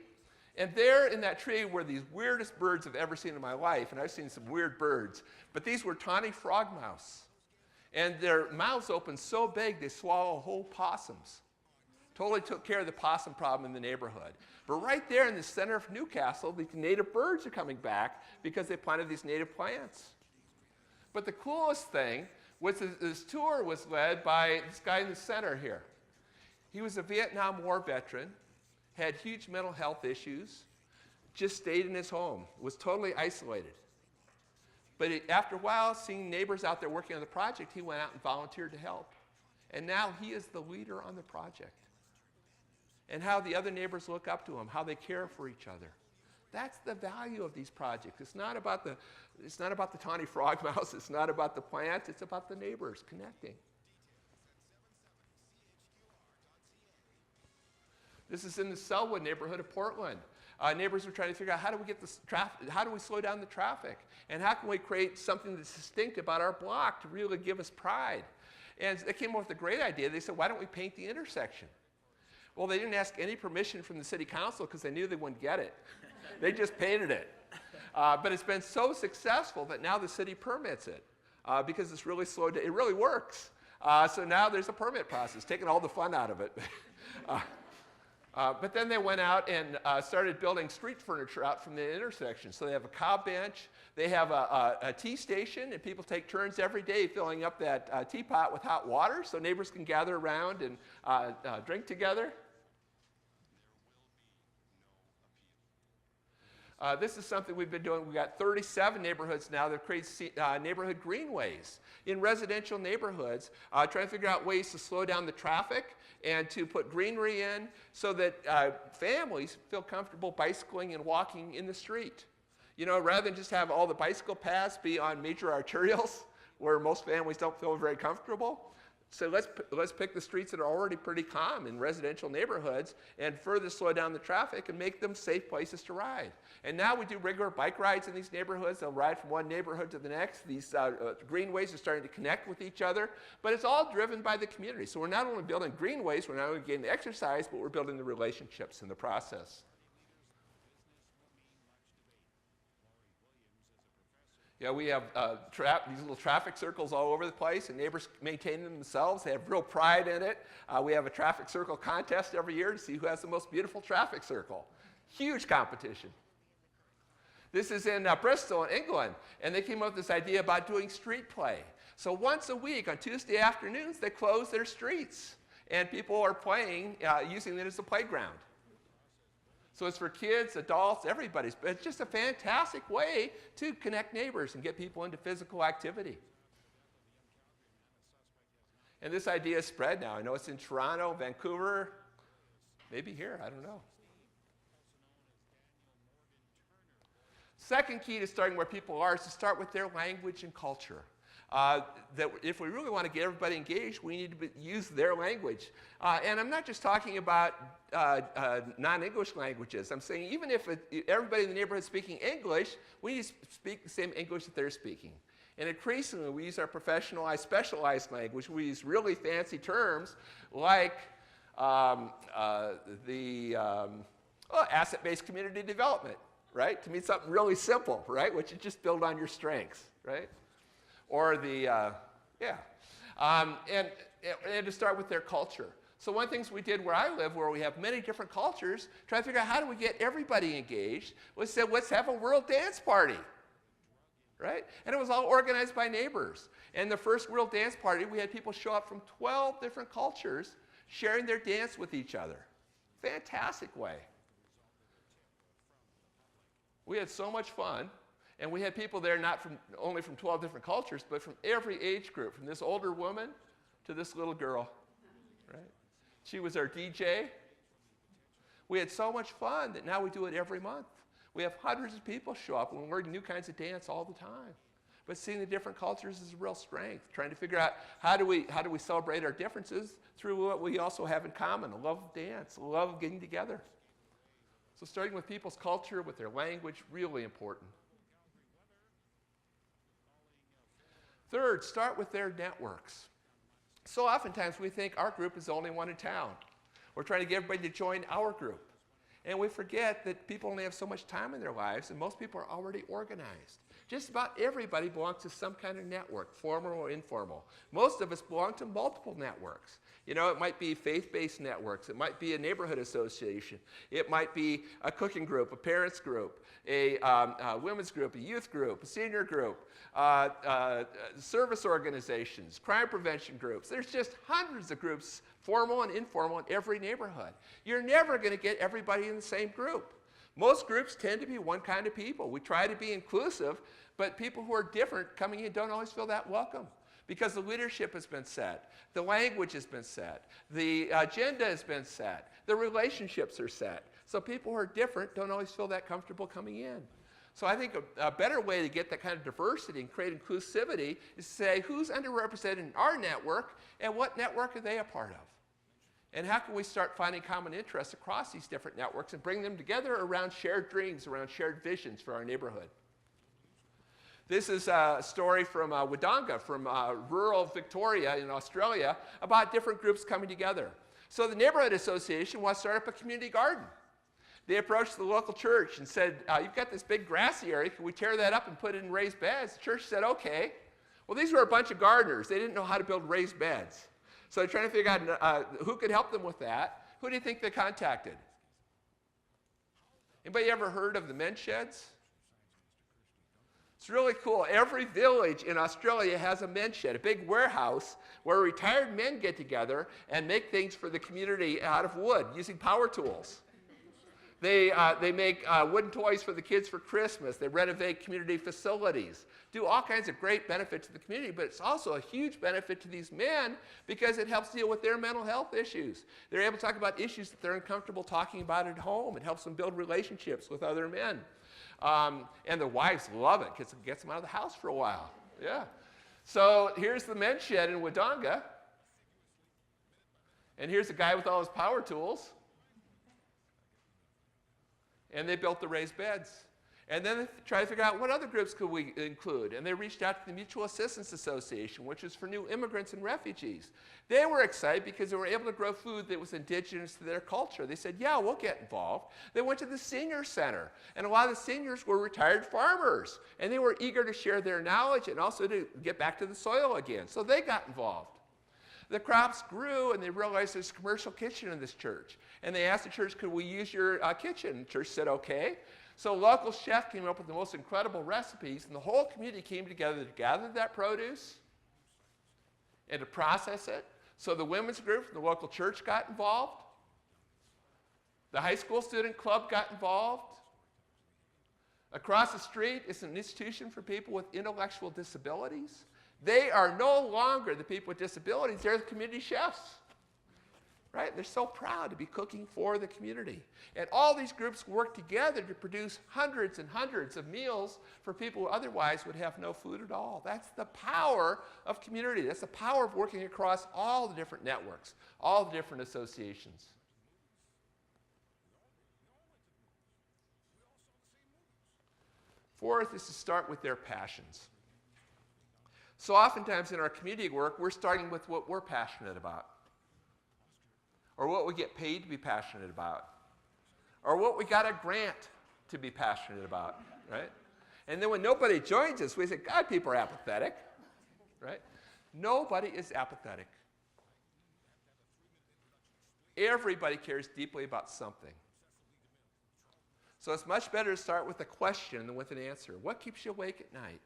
and there in that tree were these weirdest birds I've ever seen in my life, and I've seen some weird birds. But these were tawny frogmouse. And their mouths opened so big, they swallow whole possums. Totally took care of the possum problem in the neighborhood. But right there in the center of Newcastle, these native birds are coming back because they planted these native plants. But the coolest thing was this tour was led by this guy in the center here. He was a Vietnam War veteran, had huge mental health issues, just stayed in his home, was totally isolated. But after a while, seeing neighbors out there working on the project, he went out and volunteered to help. And now he is the leader on the project. And how the other neighbors look up to him, how they care for each other. That's the value of these projects. It's not about the tawny frogmouse, it's not about the plants, it's about the neighbors connecting. This is in the Selwood neighborhood of Portland. Neighbors were trying to figure out how do we get this traffic, how do we slow down the traffic, and how can we create something that's distinct about our block to really give us pride. And they came up with a great idea. They said, why don't we paint the intersection? Well, they didn't ask any permission from the city council because they knew they wouldn't get it. They just painted it. But it's been so successful that now the city permits it because it's really slowed down. It really works. So now there's a permit process, taking all the fun out of it. But then they went out and started building street furniture out from the intersection. So they have a cow bench, they have a tea station, and people take turns every day filling up that teapot with hot water so neighbors can gather around and drink together. This is something we've been doing. We've got 37 neighborhoods now that create neighborhood greenways in residential neighborhoods, trying to figure out ways to slow down the traffic and to put greenery in so that families feel comfortable bicycling and walking in the street. You know, rather than just have all the bicycle paths be on major arterials where most families don't feel very comfortable. So let's pick the streets that are already pretty calm in residential neighborhoods and further slow down the traffic and make them safe places to ride. And now we do regular bike rides in these neighborhoods. They'll ride from one neighborhood to the next. These greenways are starting to connect with each other, but it's all driven by the community. So we're not only building greenways, we're not only getting the exercise, but we're building the relationships in the process. Yeah, we have these little traffic circles all over the place, and neighbors maintain them themselves. They have real pride in it. We have a traffic circle contest every year to see who has the most beautiful traffic circle. Huge competition. This is in Bristol, in England, and they came up with this idea about doing street play. So once a week, on Tuesday afternoons, they close their streets, and people are playing, using it as a playground. So it's for kids, adults, everybody. But it's just a fantastic way to connect neighbors and get people into physical activity. And this idea is spread now. I know it's in Toronto, Vancouver, maybe here, I don't know. Second key to starting where people are is to start with their language and culture. That if we really want to get everybody engaged, we need to use their language. And I'm not just talking about non-English languages. I'm saying even if everybody in the neighborhood is speaking English, we need to speak the same English that they're speaking. And increasingly, we use our professionalized, specialized language. We use really fancy terms like asset-based community development, right? To mean something really simple, right? Which is just build on your strengths, right? Or and to start with their culture. So one of the things we did where I live, where we have many different cultures, trying to figure out how do we get everybody engaged, we said, let's have a world dance party, right? And it was all organized by neighbors. And the first world dance party, we had people show up from 12 different cultures sharing their dance with each other. Fantastic way. We had so much fun. And we had people there not only from 12 different cultures, but from every age group, from this older woman to this little girl, right? She was our DJ. We had so much fun that now we do it every month. We have hundreds of people show up and we learn new kinds of dance all the time. But seeing the different cultures is a real strength, trying to figure out how do we celebrate our differences through what we also have in common, a love of dance, a love of getting together. So starting with people's culture, with their language, really important. Third, start with their networks. So oftentimes we think our group is the only one in town. We're trying to get everybody to join our group. And we forget that people only have so much time in their lives, and most people are already organized. Just about everybody belongs to some kind of network, formal or informal. Most of us belong to multiple networks. You know, it might be faith-based networks. It might be a neighborhood association. It might be a cooking group, a parents group, a women's group, a youth group, a senior group, service organizations, crime prevention groups. There's just hundreds of groups, formal and informal, in every neighborhood. You're never going to get everybody in the same group. Most groups tend to be one kind of people. We try to be inclusive, but people who are different coming in don't always feel that welcome because the leadership has been set, the language has been set, the agenda has been set, the relationships are set. So people who are different don't always feel that comfortable coming in. So I think a better way to get that kind of diversity and create inclusivity is to say who's underrepresented in our network and what network are they a part of? And how can we start finding common interests across these different networks and bring them together around shared dreams, around shared visions for our neighborhood? This is a story from Wodonga, from rural Victoria in Australia, about different groups coming together. So the neighborhood association wants to start up a community garden. They approached the local church and said, you've got this big grassy area, can we tear that up and put it in raised beds? The church said, okay. Well, these were a bunch of gardeners. They didn't know how to build raised beds. So they're trying to figure out who could help them with that. Who do you think they contacted? Anybody ever heard of the men's sheds? It's really cool. Every village in Australia has a men's shed, a big warehouse where retired men get together and make things for the community out of wood using power tools. They make wooden toys for the kids for Christmas. They renovate community facilities, do all kinds of great benefit to the community, but it's also a huge benefit to these men because it helps deal with their mental health issues. They're able to talk about issues that they're uncomfortable talking about at home. It helps them build relationships with other men. And the wives love it because it gets them out of the house for a while. Yeah. So here's the men's shed in Wodonga. And here's a guy with all his power tools. And they built the raised beds. And then they tried to figure out what other groups could we include. And they reached out to the Mutual Assistance Association, which is for new immigrants and refugees. They were excited because they were able to grow food that was indigenous to their culture. They said, yeah, we'll get involved. They went to the senior center. And a lot of the seniors were retired farmers. And they were eager to share their knowledge and also to get back to the soil again. So they got involved. The crops grew, and they realized there's a commercial kitchen in this church. And they asked the church, could we use your kitchen? The church said, okay. So a local chef came up with the most incredible recipes, and the whole community came together to gather that produce and to process it. So the women's group from the local church got involved. The high school student club got involved. Across the street is an institution for people with intellectual disabilities. They are no longer the people with disabilities, they're the community chefs. Right? They're so proud to be cooking for the community. And all these groups work together to produce hundreds and hundreds of meals for people who otherwise would have no food at all. That's the power of community. That's the power of working across all the different networks, all the different associations. Fourth is to start with their passions. So oftentimes in our community work, we're starting with what we're passionate about, or what we get paid to be passionate about, or what we got a grant to be passionate about, right? And then when nobody joins us, we say, God, people are apathetic, right? Nobody is apathetic. Everybody cares deeply about something. So it's much better to start with a question than with an answer. What keeps you awake at night?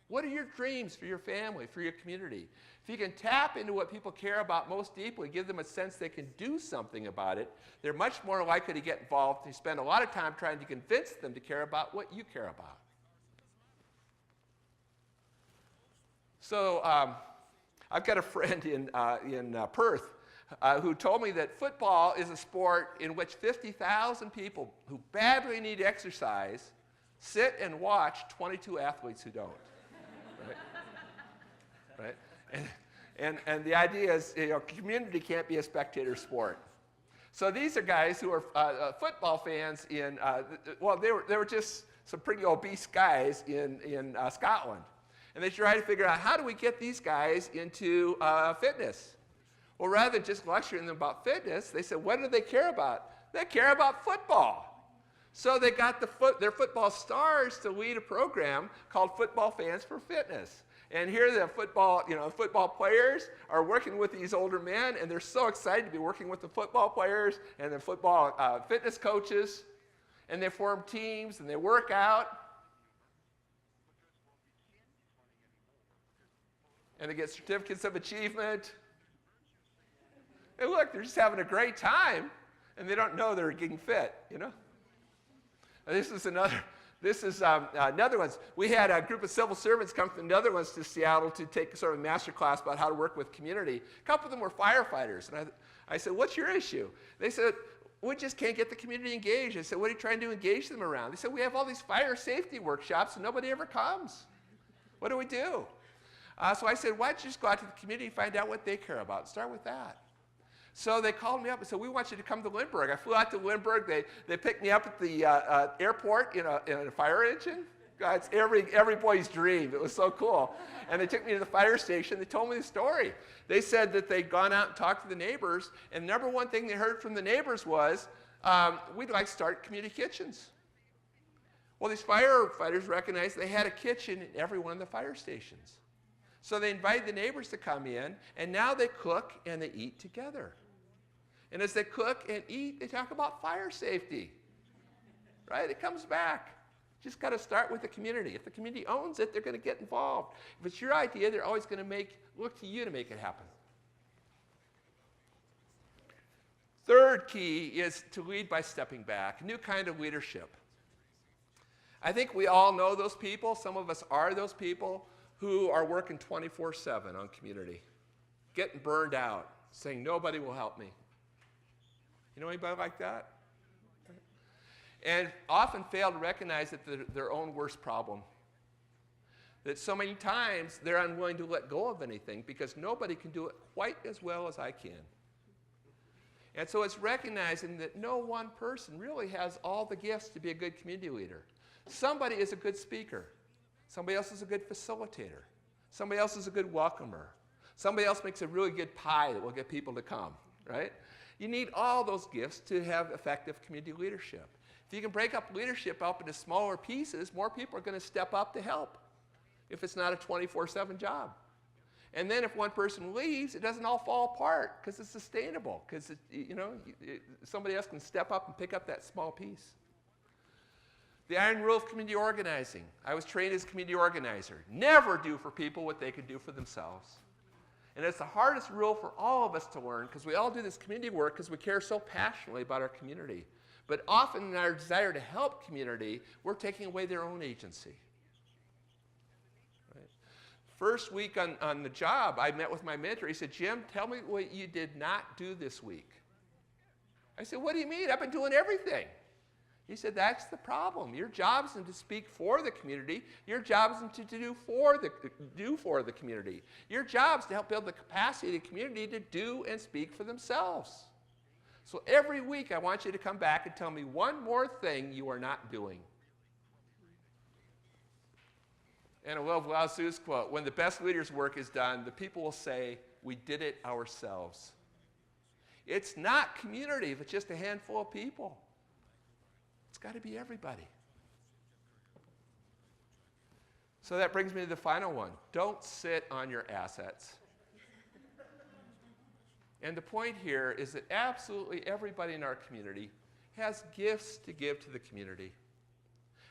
What are your dreams for your family, for your community? If you can tap into what people care about most deeply, give them a sense they can do something about it, they're much more likely to get involved. You spend a lot of time trying to convince them to care about what you care about. So I've got a friend in Perth who told me that football is a sport in which 50,000 people who badly need exercise sit and watch 22 athletes who don't. Right? And the idea is, community can't be a spectator sport. So these are guys who are football fans in, they were just some pretty obese guys in Scotland. And they tried to figure out, how do we get these guys into fitness? Well, rather than just lecturing them about fitness, they said, what do they care about? They care about football. So they got their football stars to lead a program called Football Fans for Fitness. And here the football players are working with these older men, and they're so excited to be working with the football players and the football fitness coaches. And they form teams, and they work out. And they get certificates of achievement. And look, they're just having a great time, and they don't know they're getting fit, And this is Netherlands. We had a group of civil servants come from the Netherlands to Seattle to take sort of a master class about how to work with community. A couple of them were firefighters. And I said, what's your issue? They said, we just can't get the community engaged. I said, what are you trying to engage them around? They said, we have all these fire safety workshops and nobody ever comes. What do we do? So I said, why don't you just go out to the community and find out what they care about? Start with that. So they called me up and said, we want you to come to Lindbergh. I flew out to Lindbergh. They picked me up at the airport in a fire engine. God, it's every boy's dream. It was so cool. And they took me to the fire station. They told me the story. They said that they'd gone out and talked to the neighbors, and the number one thing they heard from the neighbors was, we'd like to start community kitchens. Well, these firefighters recognized they had a kitchen in every one of the fire stations. So they invited the neighbors to come in, and now they cook and they eat together. And as they cook and eat, they talk about fire safety. Right? It comes back. Just got to start with the community. If the community owns it, they're going to get involved. If it's your idea, they're always going to look to you to make it happen. Third key is to lead by stepping back, a new kind of leadership. I think we all know those people. Some of us are those people who are working 24/7 on community, getting burned out, saying nobody will help me. You know anybody like that? And often fail to recognize that they're their own worst problem. That so many times they're unwilling to let go of anything because nobody can do it quite as well as I can. And so it's recognizing that no one person really has all the gifts to be a good community leader. Somebody is a good speaker. Somebody else is a good facilitator. Somebody else is a good welcomer. Somebody else makes a really good pie that will get people to come, right? You need all those gifts to have effective community leadership. If you can break up leadership up into smaller pieces, more people are going to step up to help if it's not a 24/7 job. And then if one person leaves, it doesn't all fall apart because it's sustainable, because somebody else can step up and pick up that small piece. The iron rule of community organizing. I was trained as a community organizer. Never do for people what they can do for themselves. And it's the hardest rule for all of us to learn because we all do this community work because we care so passionately about our community. But often in our desire to help community, we're taking away their own agency. Right? First week on the job, I met with my mentor. He said, Jim, tell me what you did not do this week. I said, what do you mean? I've been doing everything. He said, that's the problem. Your job isn't to speak for the community. Your job isn't to do for the community. Your job is to help build the capacity of the community to do and speak for themselves. So every week, I want you to come back and tell me one more thing you are not doing. And I love Lao Tzu's quote, when the best leader's work is done, the people will say, we did it ourselves. It's not community if it's just a handful of people. It's got to be everybody. So that brings me to the final one. Don't sit on your assets. And the point here is that absolutely everybody in our community has gifts to give to the community.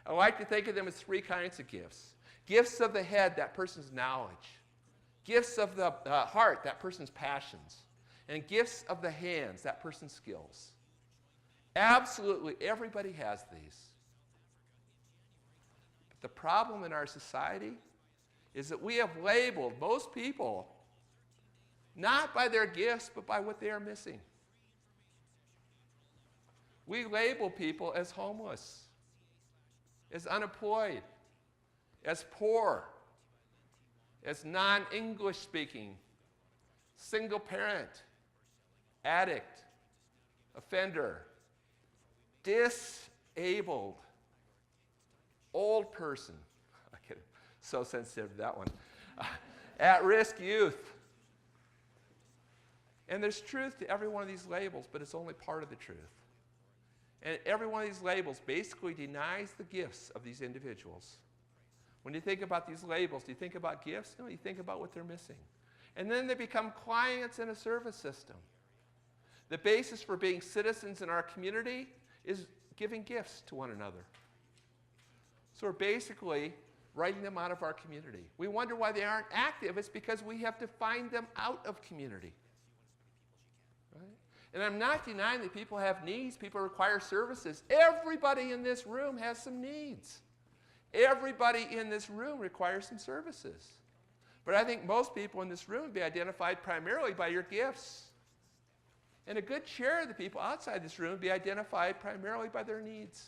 I like to think of them as three kinds of gifts. Gifts of the head, that person's knowledge. Gifts of the heart, that person's passions. And gifts of the hands, that person's skills. Absolutely everybody has these. But the problem in our society is that we have labeled most people not by their gifts, but by what they are missing. We label people as homeless, as unemployed, as poor, as non-English speaking, single parent, addict, offender, disabled, old person. I get so sensitive to that one. At-risk youth. And there's truth to every one of these labels, but it's only part of the truth. And every one of these labels basically denies the gifts of these individuals. When you think about these labels, do you think about gifts? No, you think about what they're missing. And then they become clients in a service system. The basis for being citizens in our community is giving gifts to one another. So we're basically writing them out of our community. We wonder why they aren't active. It's because we have to find them out of community. Right? And I'm not denying that people have needs. People require services. Everybody in this room has some needs. Everybody in this room requires some services. But I think most people in this room would be identified primarily by your gifts. And a good share of the people outside this room would be identified primarily by their needs.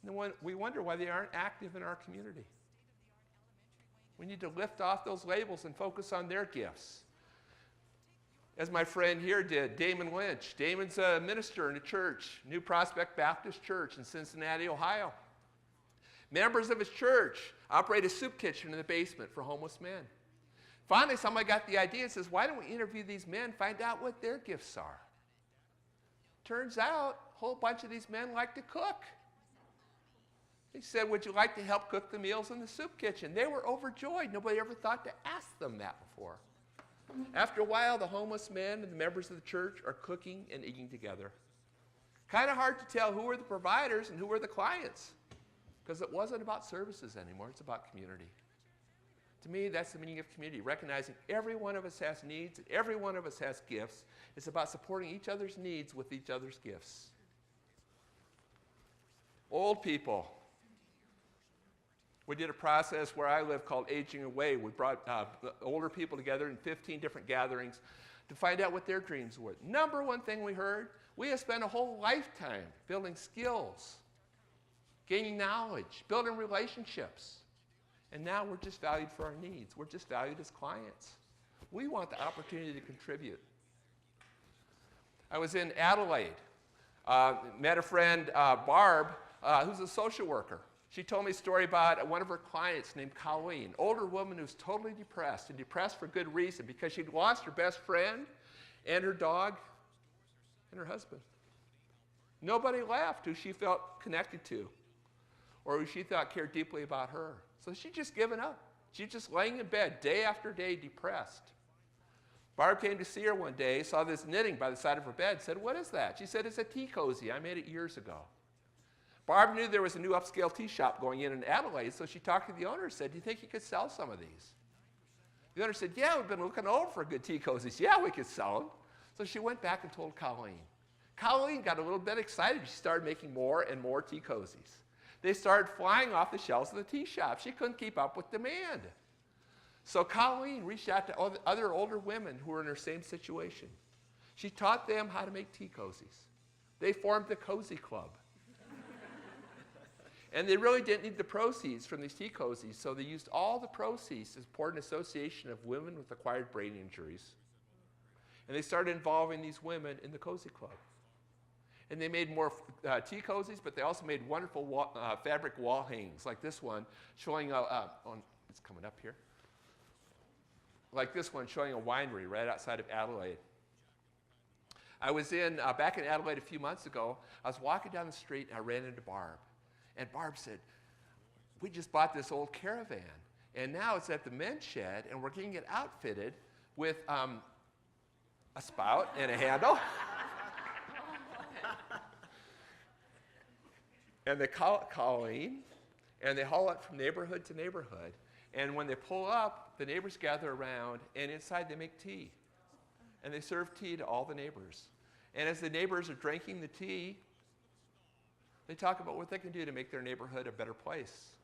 And we wonder why they aren't active in our community. We need to lift off those labels and focus on their gifts. as my friend here did, Damon Lynch. Damon's a minister in a church, New Prospect Baptist Church in Cincinnati, Ohio. Members of his church operate a soup kitchen in the basement for homeless men. Finally, somebody got the idea and says, why don't we interview these men, find out what their gifts are? Turns out, a whole bunch of these men like to cook. He said, would you like to help cook the meals in the soup kitchen? They were overjoyed. Nobody ever thought to ask them that before. After a while, the homeless men and the members of the church are cooking and eating together. Kind of hard to tell who were the providers and who were the clients, because it wasn't about services anymore. It's about community. To me, that's the meaning of community, recognizing every one of us has needs and every one of us has gifts. It's about supporting each other's needs with each other's gifts. Old people. We did a process where I live called Aging Away. We brought older people together in 15 different gatherings to find out what their dreams were. Number one thing we heard, we have spent a whole lifetime building skills, gaining knowledge, building relationships. And now we're just valued for our needs. We're just valued as clients. We want the opportunity to contribute. I was in Adelaide, met a friend, Barb, who's a social worker. She told me a story about one of her clients named Colleen, older woman who's totally depressed, and depressed for good reason, because she'd lost her best friend and her dog and her husband. Nobody left who she felt connected to or who she thought cared deeply about her. So she'd just given up. She's just laying in bed day after day, depressed. Barb came to see her one day, saw this knitting by the side of her bed, said, what is that? She said, it's a tea cozy. I made it years ago. Barb knew there was a new upscale tea shop going in Adelaide, so she talked to the owner and said, do you think you could sell some of these? The owner said, yeah, we've been looking over for good tea cozies. Yeah, we could sell them. So she went back and told Colleen. Colleen got a little bit excited. She started making more and more tea cozies. They started flying off the shelves of the tea shop. She couldn't keep up with demand. So Colleen reached out to other older women who were in her same situation. She taught them how to make tea cozies. They formed the Cozy Club. And they really didn't need the proceeds from these tea cozies, so they used all the proceeds to support an association of women with acquired brain injuries. And they started involving these women in the Cozy Club. And they made more tea cozies, but they also made wonderful fabric wall hangings, like this one, showing it's coming up here. Like this one, showing a winery right outside of Adelaide. I was back in Adelaide a few months ago. I was walking down the street, and I ran into Barb. And Barb said, we just bought this old caravan, and now it's at the men's shed, and we're getting it outfitted with a spout and a handle. And they call it Colleen, and they haul it from neighborhood to neighborhood. And when they pull up, the neighbors gather around, and inside they make tea. And they serve tea to all the neighbors. And as the neighbors are drinking the tea, they talk about what they can do to make their neighborhood a better place.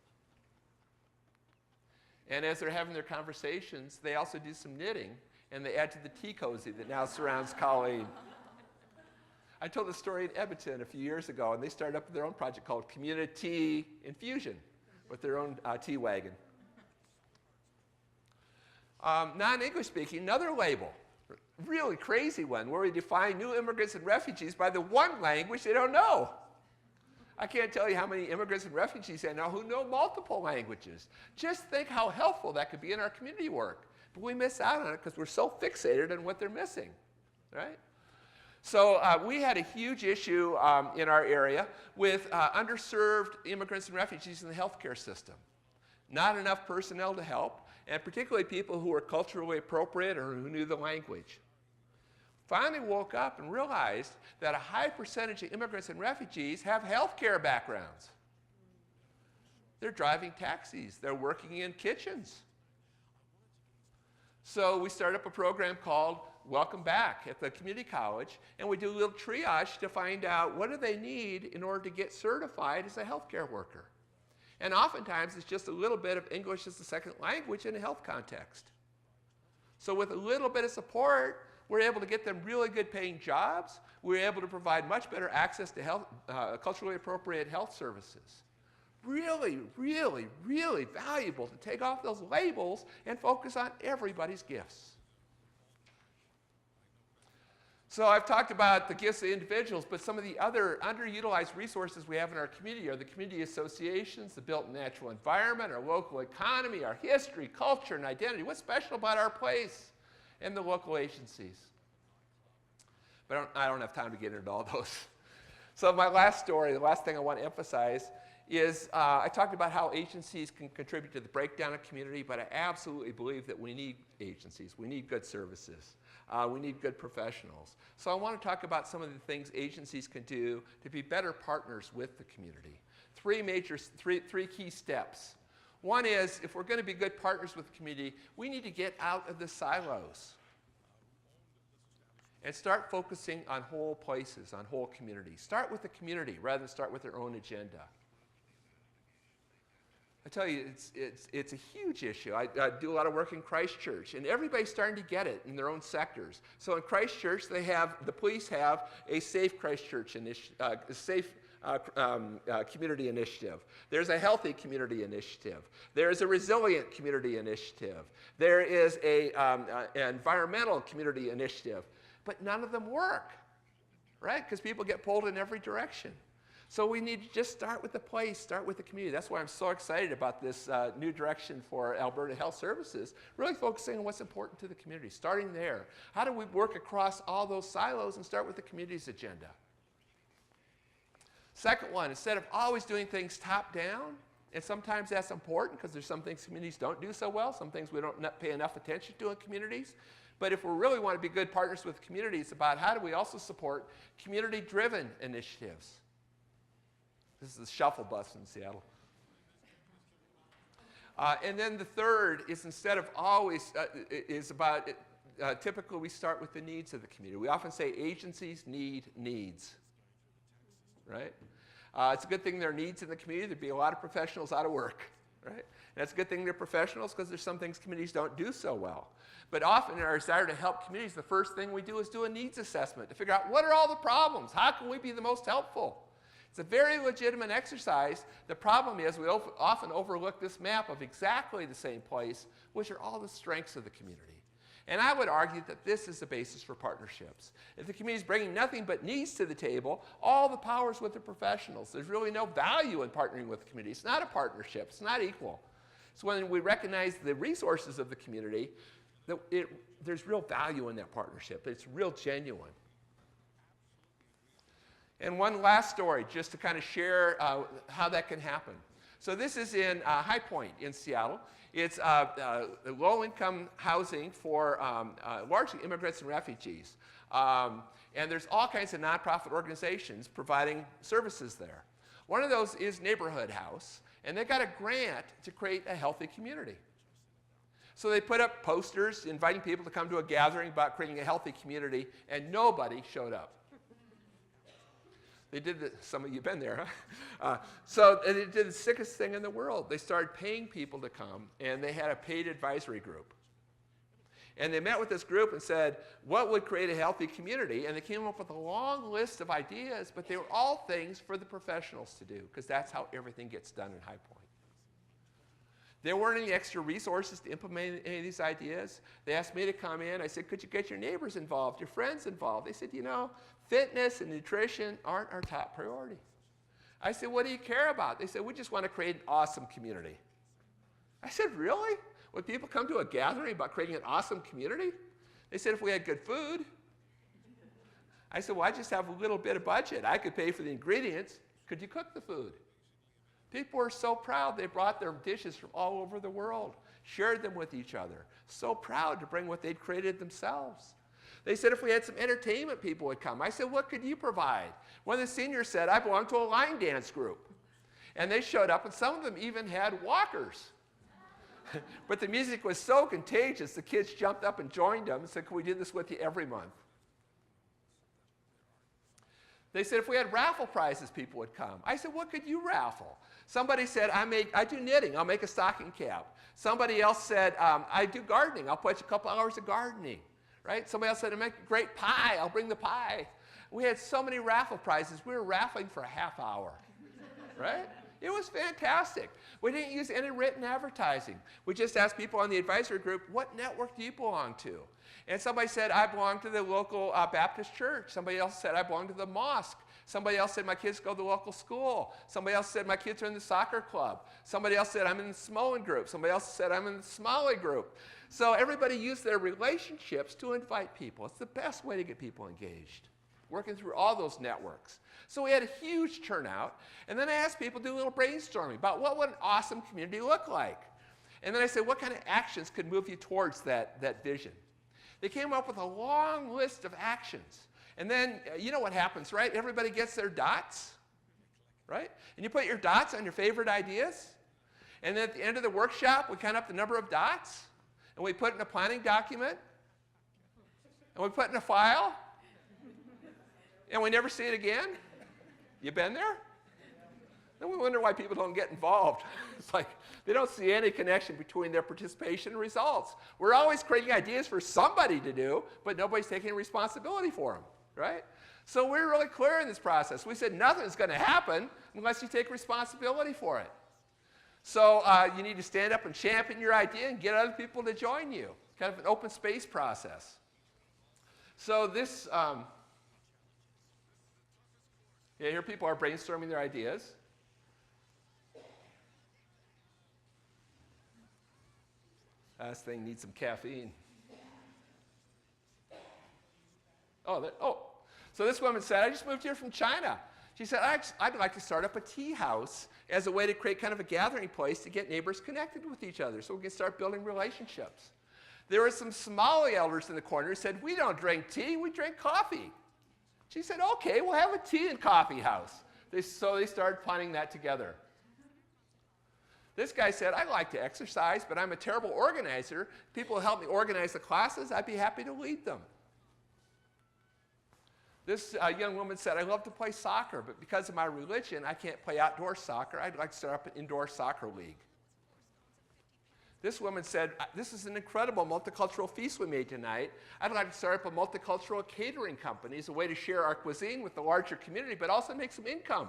And as they're having their conversations, they also do some knitting, and they add to the tea cozy that now surrounds Colleen. I told the story in Edmonton a few years ago, and they started up their own project called Community Infusion with their own tea wagon. Non-English speaking, another label, really crazy one, where we define new immigrants and refugees by the one language they don't know. I can't tell you how many immigrants and refugees I know who know multiple languages. Just think how helpful that could be in our community work. But we miss out on it because we're so fixated on what they're missing, right? So we had a huge issue in our area with underserved immigrants and refugees in the healthcare system. Not enough personnel to help, and particularly people who were culturally appropriate or who knew the language. Finally woke up and realized that a high percentage of immigrants and refugees have healthcare backgrounds. They're driving taxis. They're working in kitchens. So we started up a program called Welcome Back at the community college, and we do a little triage to find out what do they need in order to get certified as a healthcare worker. And oftentimes it's just a little bit of English as a second language in a health context. So with a little bit of support, we're able to get them really good paying jobs. We're able to provide much better access to health, culturally appropriate health services. Really, really, really valuable to take off those labels and focus on everybody's gifts. So I've talked about the gifts of individuals, but some of the other underutilized resources we have in our community are the community associations, the built natural environment, our local economy, our history, culture, and identity. What's special about our place and the local agencies? But I don't have time to get into all those. So my last story, the last thing I want to emphasize is I talked about how agencies can contribute to the breakdown of community, but I absolutely believe that we need agencies. We need good services. We need good professionals. So I want to talk about some of the things agencies can do to be better partners with the community. Three key steps. One is, if we're going to be good partners with the community, we need to get out of the silos and start focusing on whole places, on whole communities. Start with the community rather than start with their own agenda. I tell you, it's a huge issue. I do a lot of work in Christchurch, and everybody's starting to get it in their own sectors. So in Christchurch, the police have a Safe Christchurch community initiative. There's a healthy community initiative. There's a resilient community initiative. There is an environmental community initiative. But none of them work, right? Because people get pulled in every direction. So we need to just start with the place, start with the community. That's why I'm so excited about this new direction for Alberta Health Services, really focusing on what's important to the community, starting there. How do we work across all those silos and start with the community's agenda? Second one, instead of always doing things top down, and sometimes that's important because there's some things communities don't do so well, some things we don't pay enough attention to in communities. But if we really want to be good partners with communities, it's about how do we also support community-driven initiatives. This is the shuffle bus in Seattle. And then the third is instead of always, is about, typically we start with the needs of the community. We often say agencies need needs, right? It's a good thing there are needs in the community. There'd be a lot of professionals out of work, right? And that's a good thing they're professionals because there's some things communities don't do so well. But often in our desire to help communities, the first thing we do is do a needs assessment to figure out what are all the problems? How can we be the most helpful? It's a very legitimate exercise. The problem is we often overlook this map of exactly the same place, which are all the strengths of the community. And I would argue that this is the basis for partnerships. If the community is bringing nothing but needs to the table, all the power is with the professionals. There's really no value in partnering with the community. It's not a partnership. It's not equal. It's when we recognize the resources of the community that there's real value in that partnership. It's real genuine. And one last story, just to kind of share how that can happen. So this is in High Point in Seattle. It's low-income housing for largely immigrants and refugees. And there's all kinds of nonprofit organizations providing services there. One of those is Neighborhood House, and they got a grant to create a healthy community. So they put up posters inviting people to come to a gathering about creating a healthy community, and nobody showed up. They did some of you have been there, huh? So they did the sickest thing in the world. They started paying people to come, and they had a paid advisory group. And they met with this group and said, what would create a healthy community? And they came up with a long list of ideas, but they were all things for the professionals to do, because that's how everything gets done in High Point. There weren't any extra resources to implement any of these ideas. They asked me to come in. I said, could you get your neighbors involved, your friends involved? They said, you know, fitness and nutrition aren't our top priority. I said, what do you care about? They said, we just want to create an awesome community. I said, really? Would people come to a gathering about creating an awesome community? They said, if we had good food. I said, well, I just have a little bit of budget. I could pay for the ingredients. Could you cook the food? People were so proud. They brought their dishes from all over the world, shared them with each other. So proud to bring what they'd created themselves. They said if we had some entertainment, people would come. I said, what could you provide? One of the seniors said, I belong to a line dance group. And they showed up, and some of them even had walkers. But the music was so contagious, the kids jumped up and joined them and said, can we do this with you every month? They said if we had raffle prizes, people would come. I said, what could you raffle? Somebody said, I do knitting. I'll make a stocking cap. Somebody else said, I do gardening. I'll put a couple hours of gardening. Right? Somebody else said, I make a great pie. I'll bring the pie. We had so many raffle prizes. We were raffling for a half hour. Right? It was fantastic. We didn't use any written advertising. We just asked people on the advisory group, what network do you belong to? And somebody said, I belong to the local Baptist church. Somebody else said, I belong to the mosque. Somebody else said, my kids go to the local school. Somebody else said, my kids are in the soccer club. Somebody else said, I'm in the Samoan group. Somebody else said, I'm in the Somali group. So everybody used their relationships to invite people. It's the best way to get people engaged, working through all those networks. So we had a huge turnout. And then I asked people to do a little brainstorming about what would an awesome community look like. And then I said, what kind of actions could move you towards that vision? They came up with a long list of actions. And then, you know what happens, right? Everybody gets their dots, right? And you put your dots on your favorite ideas. And then at the end of the workshop, we count up the number of dots. And we put it in a planning document. And we put it in a file. And we never see it again. You been there? Then we wonder why people don't get involved. It's like they don't see any connection between their participation and results. We're always creating ideas for somebody to do, but nobody's taking responsibility for them, right? So we're really clear in this process. We said nothing's going to happen unless you take responsibility for it. So you need to stand up and champion your idea and get other people to join you. Kind of an open space process. So this, here people are brainstorming their ideas. This thing needs some caffeine. So this woman said, I just moved here from China. She said, I'd like to start up a tea house as a way to create kind of a gathering place to get neighbors connected with each other so we can start building relationships. There were some Somali elders in the corner who said, we don't drink tea, we drink coffee. She said, okay, we'll have a tea and coffee house. So they started planning that together. This guy said, I like to exercise, but I'm a terrible organizer. People will help me organize the classes. I'd be happy to lead them. This young woman said, I love to play soccer, but because of my religion, I can't play outdoor soccer. I'd like to start up an indoor soccer league. This woman said, this is an incredible multicultural feast we made tonight. I'd like to start up a multicultural catering company as a way to share our cuisine with the larger community, but also make some income.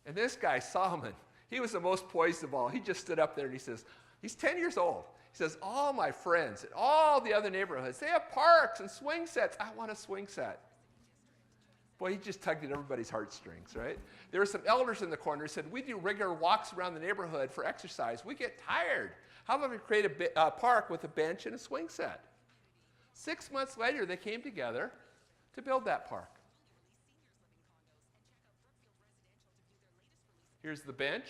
And this guy, Solomon, he was the most poised of all. He just stood up there and he says, he's 10 years old. He says, all my friends in all the other neighborhoods, they have parks and swing sets. I want a swing set. Boy, he just tugged at everybody's heartstrings, right? There were some elders in the corner who said, we do regular walks around the neighborhood for exercise. We get tired. How about we create a park with a bench and a swing set? 6 months later, they came together to build that park. Here's the bench.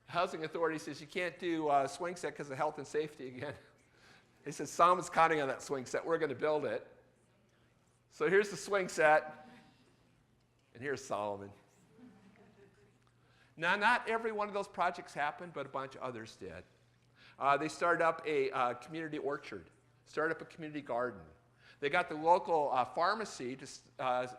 The housing authority says you can't do a swing set because of health and safety again. He says, Solomon's counting on that swing set. We're going to build it. So here's the swing set, and here's Solomon. Now, not every one of those projects happened, but a bunch of others did. They started up a community orchard, started up a community garden. They got the local pharmacy to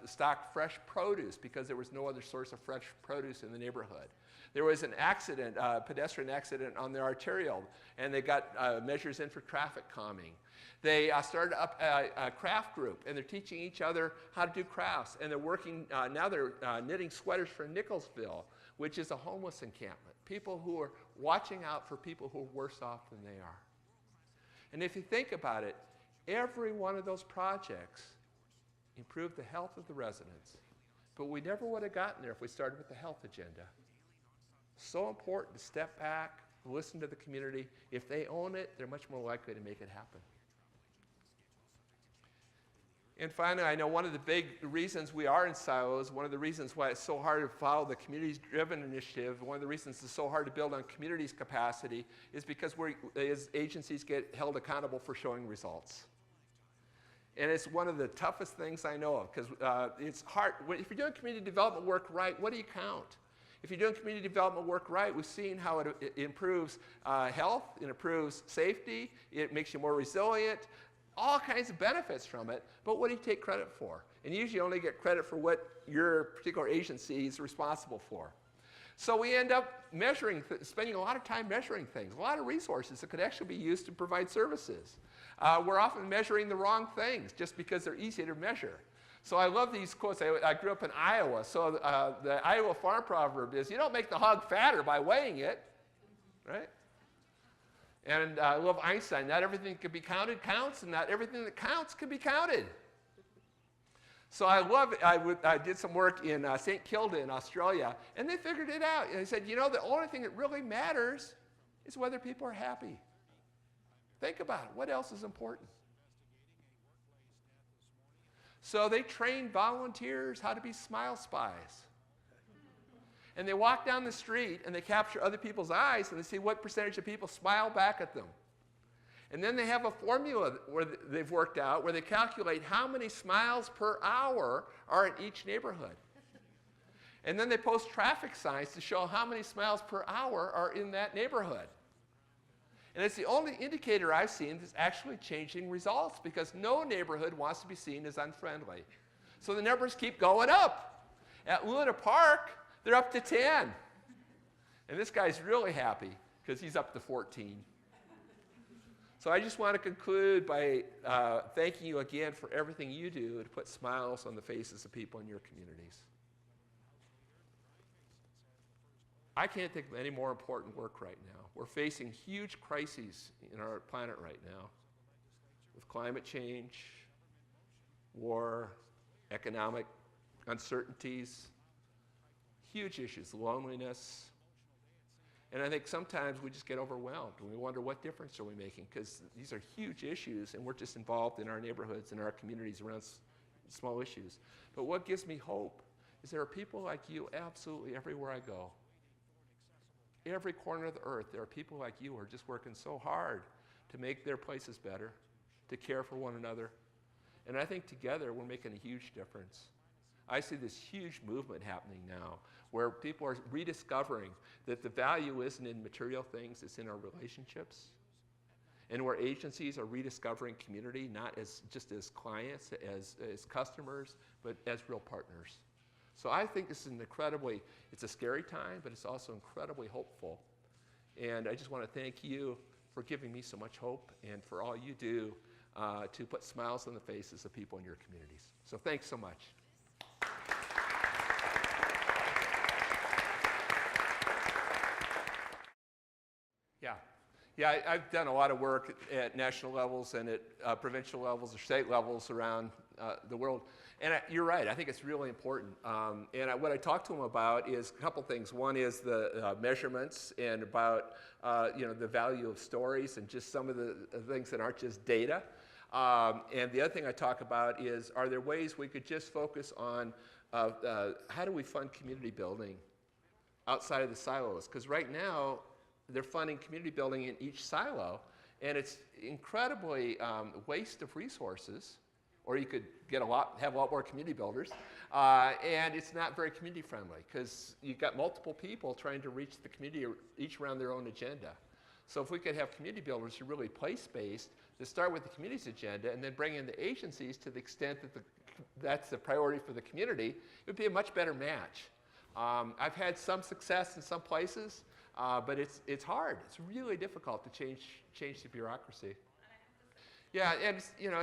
stock fresh produce because there was no other source of fresh produce in the neighborhood. There was an accident, pedestrian accident on the arterial, and they got measures in for traffic calming. They started up a craft group, and they're teaching each other how to do crafts. And they're working, now they're knitting sweaters for Nicholsville, which is a homeless encampment. People who are watching out for people who are worse off than they are. And if you think about it, every one of those projects improved the health of the residents. But we never would have gotten there if we started with the health agenda. So important to step back, listen to the community. If they own it, they're much more likely to make it happen. And finally, I know one of the big reasons we are in silos, one of the reasons why it's so hard to follow the communities-driven initiative, one of the reasons it's so hard to build on communities' capacity is because as agencies get held accountable for showing results. And it's one of the toughest things I know of because it's hard. If you're doing community development work right, what do you count? If you're doing community development work right, we've seen how it improves health, it improves safety, it makes you more resilient, all kinds of benefits from it, but what do you take credit for? And you usually only get credit for what your particular agency is responsible for. So we end up measuring, spending a lot of time measuring things, a lot of resources that could actually be used to provide services. we're often measuring the wrong things just because they're easy to measure. So I love these quotes. I grew up in Iowa, so the Iowa farm proverb is, you don't make the hog fatter by weighing it, right? And I love Einstein, not everything that can be counted counts, and not everything that counts can be counted. So I love it. I did some work in St. Kilda in Australia, and they figured it out. And they said, you know, the only thing that really matters is whether people are happy. Think about it. What else is important? So they train volunteers how to be smile spies. And they walk down the street and they capture other people's eyes and they see what percentage of people smile back at them. And then they have a formula where they've worked out where they calculate how many smiles per hour are in each neighborhood. And then they post traffic signs to show how many smiles per hour are in that neighborhood. And it's the only indicator I've seen that's actually changing results because no neighborhood wants to be seen as unfriendly. So the numbers keep going up. At Luna Park, they're up to 10. And this guy's really happy because he's up to 14. So I just want to conclude by thanking you again for everything you do to put smiles on the faces of people in your communities. I can't think of any more important work right now. We're facing huge crises in our planet right now with climate change, war, economic uncertainties, huge issues, loneliness. And I think sometimes we just get overwhelmed and we wonder what difference are we making because these are huge issues and we're just involved in our neighborhoods and our communities around small issues. But what gives me hope is there are people like you absolutely everywhere I go. Every corner of the earth, there are people like you who are just working so hard to make their places better, to care for one another. And I think together we're making a huge difference. I see this huge movement happening now where people are rediscovering that the value isn't in material things, it's in our relationships. And where agencies are rediscovering community, not just as clients, as customers, but as real partners. So I think this is it's a scary time, but it's also incredibly hopeful. And I just want to thank you for giving me so much hope and for all you do to put smiles on the faces of people in your communities. So thanks so much. Yeah, I've done a lot of work at national levels and at provincial levels or state levels around the world. And you're right, I think it's really important. What I talk to them about is a couple things. One is the measurements and about the value of stories and just some of the things that aren't just data. And the other thing I talk about is, are there ways we could just focus on how do we fund community building outside of the silos? Because right now, they're funding community building in each silo, and it's incredibly waste of resources, or you could have a lot more community builders, and it's not very community friendly because you've got multiple people trying to reach the community, each around their own agenda. So if we could have community builders who are really place-based, to start with the community's agenda and then bring in the agencies to the extent that that's the priority for the community, it would be a much better match. I've had some success in some places, but it's hard. It's really difficult to change the bureaucracy. Yeah, and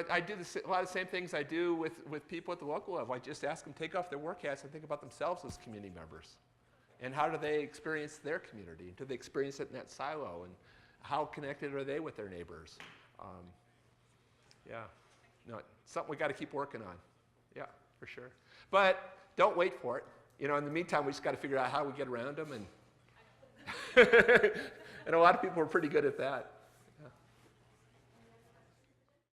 I do a lot of the same things I do with people at the local level. I just ask them to take off their work hats and think about themselves as community members. And how do they experience their community? Do they experience it in that silo? And how connected are they with their neighbors? It's something we got to keep working on. Yeah, for sure. But don't wait for it. In the meantime, we just got to figure out how we get around them. And a lot of people are pretty good at that.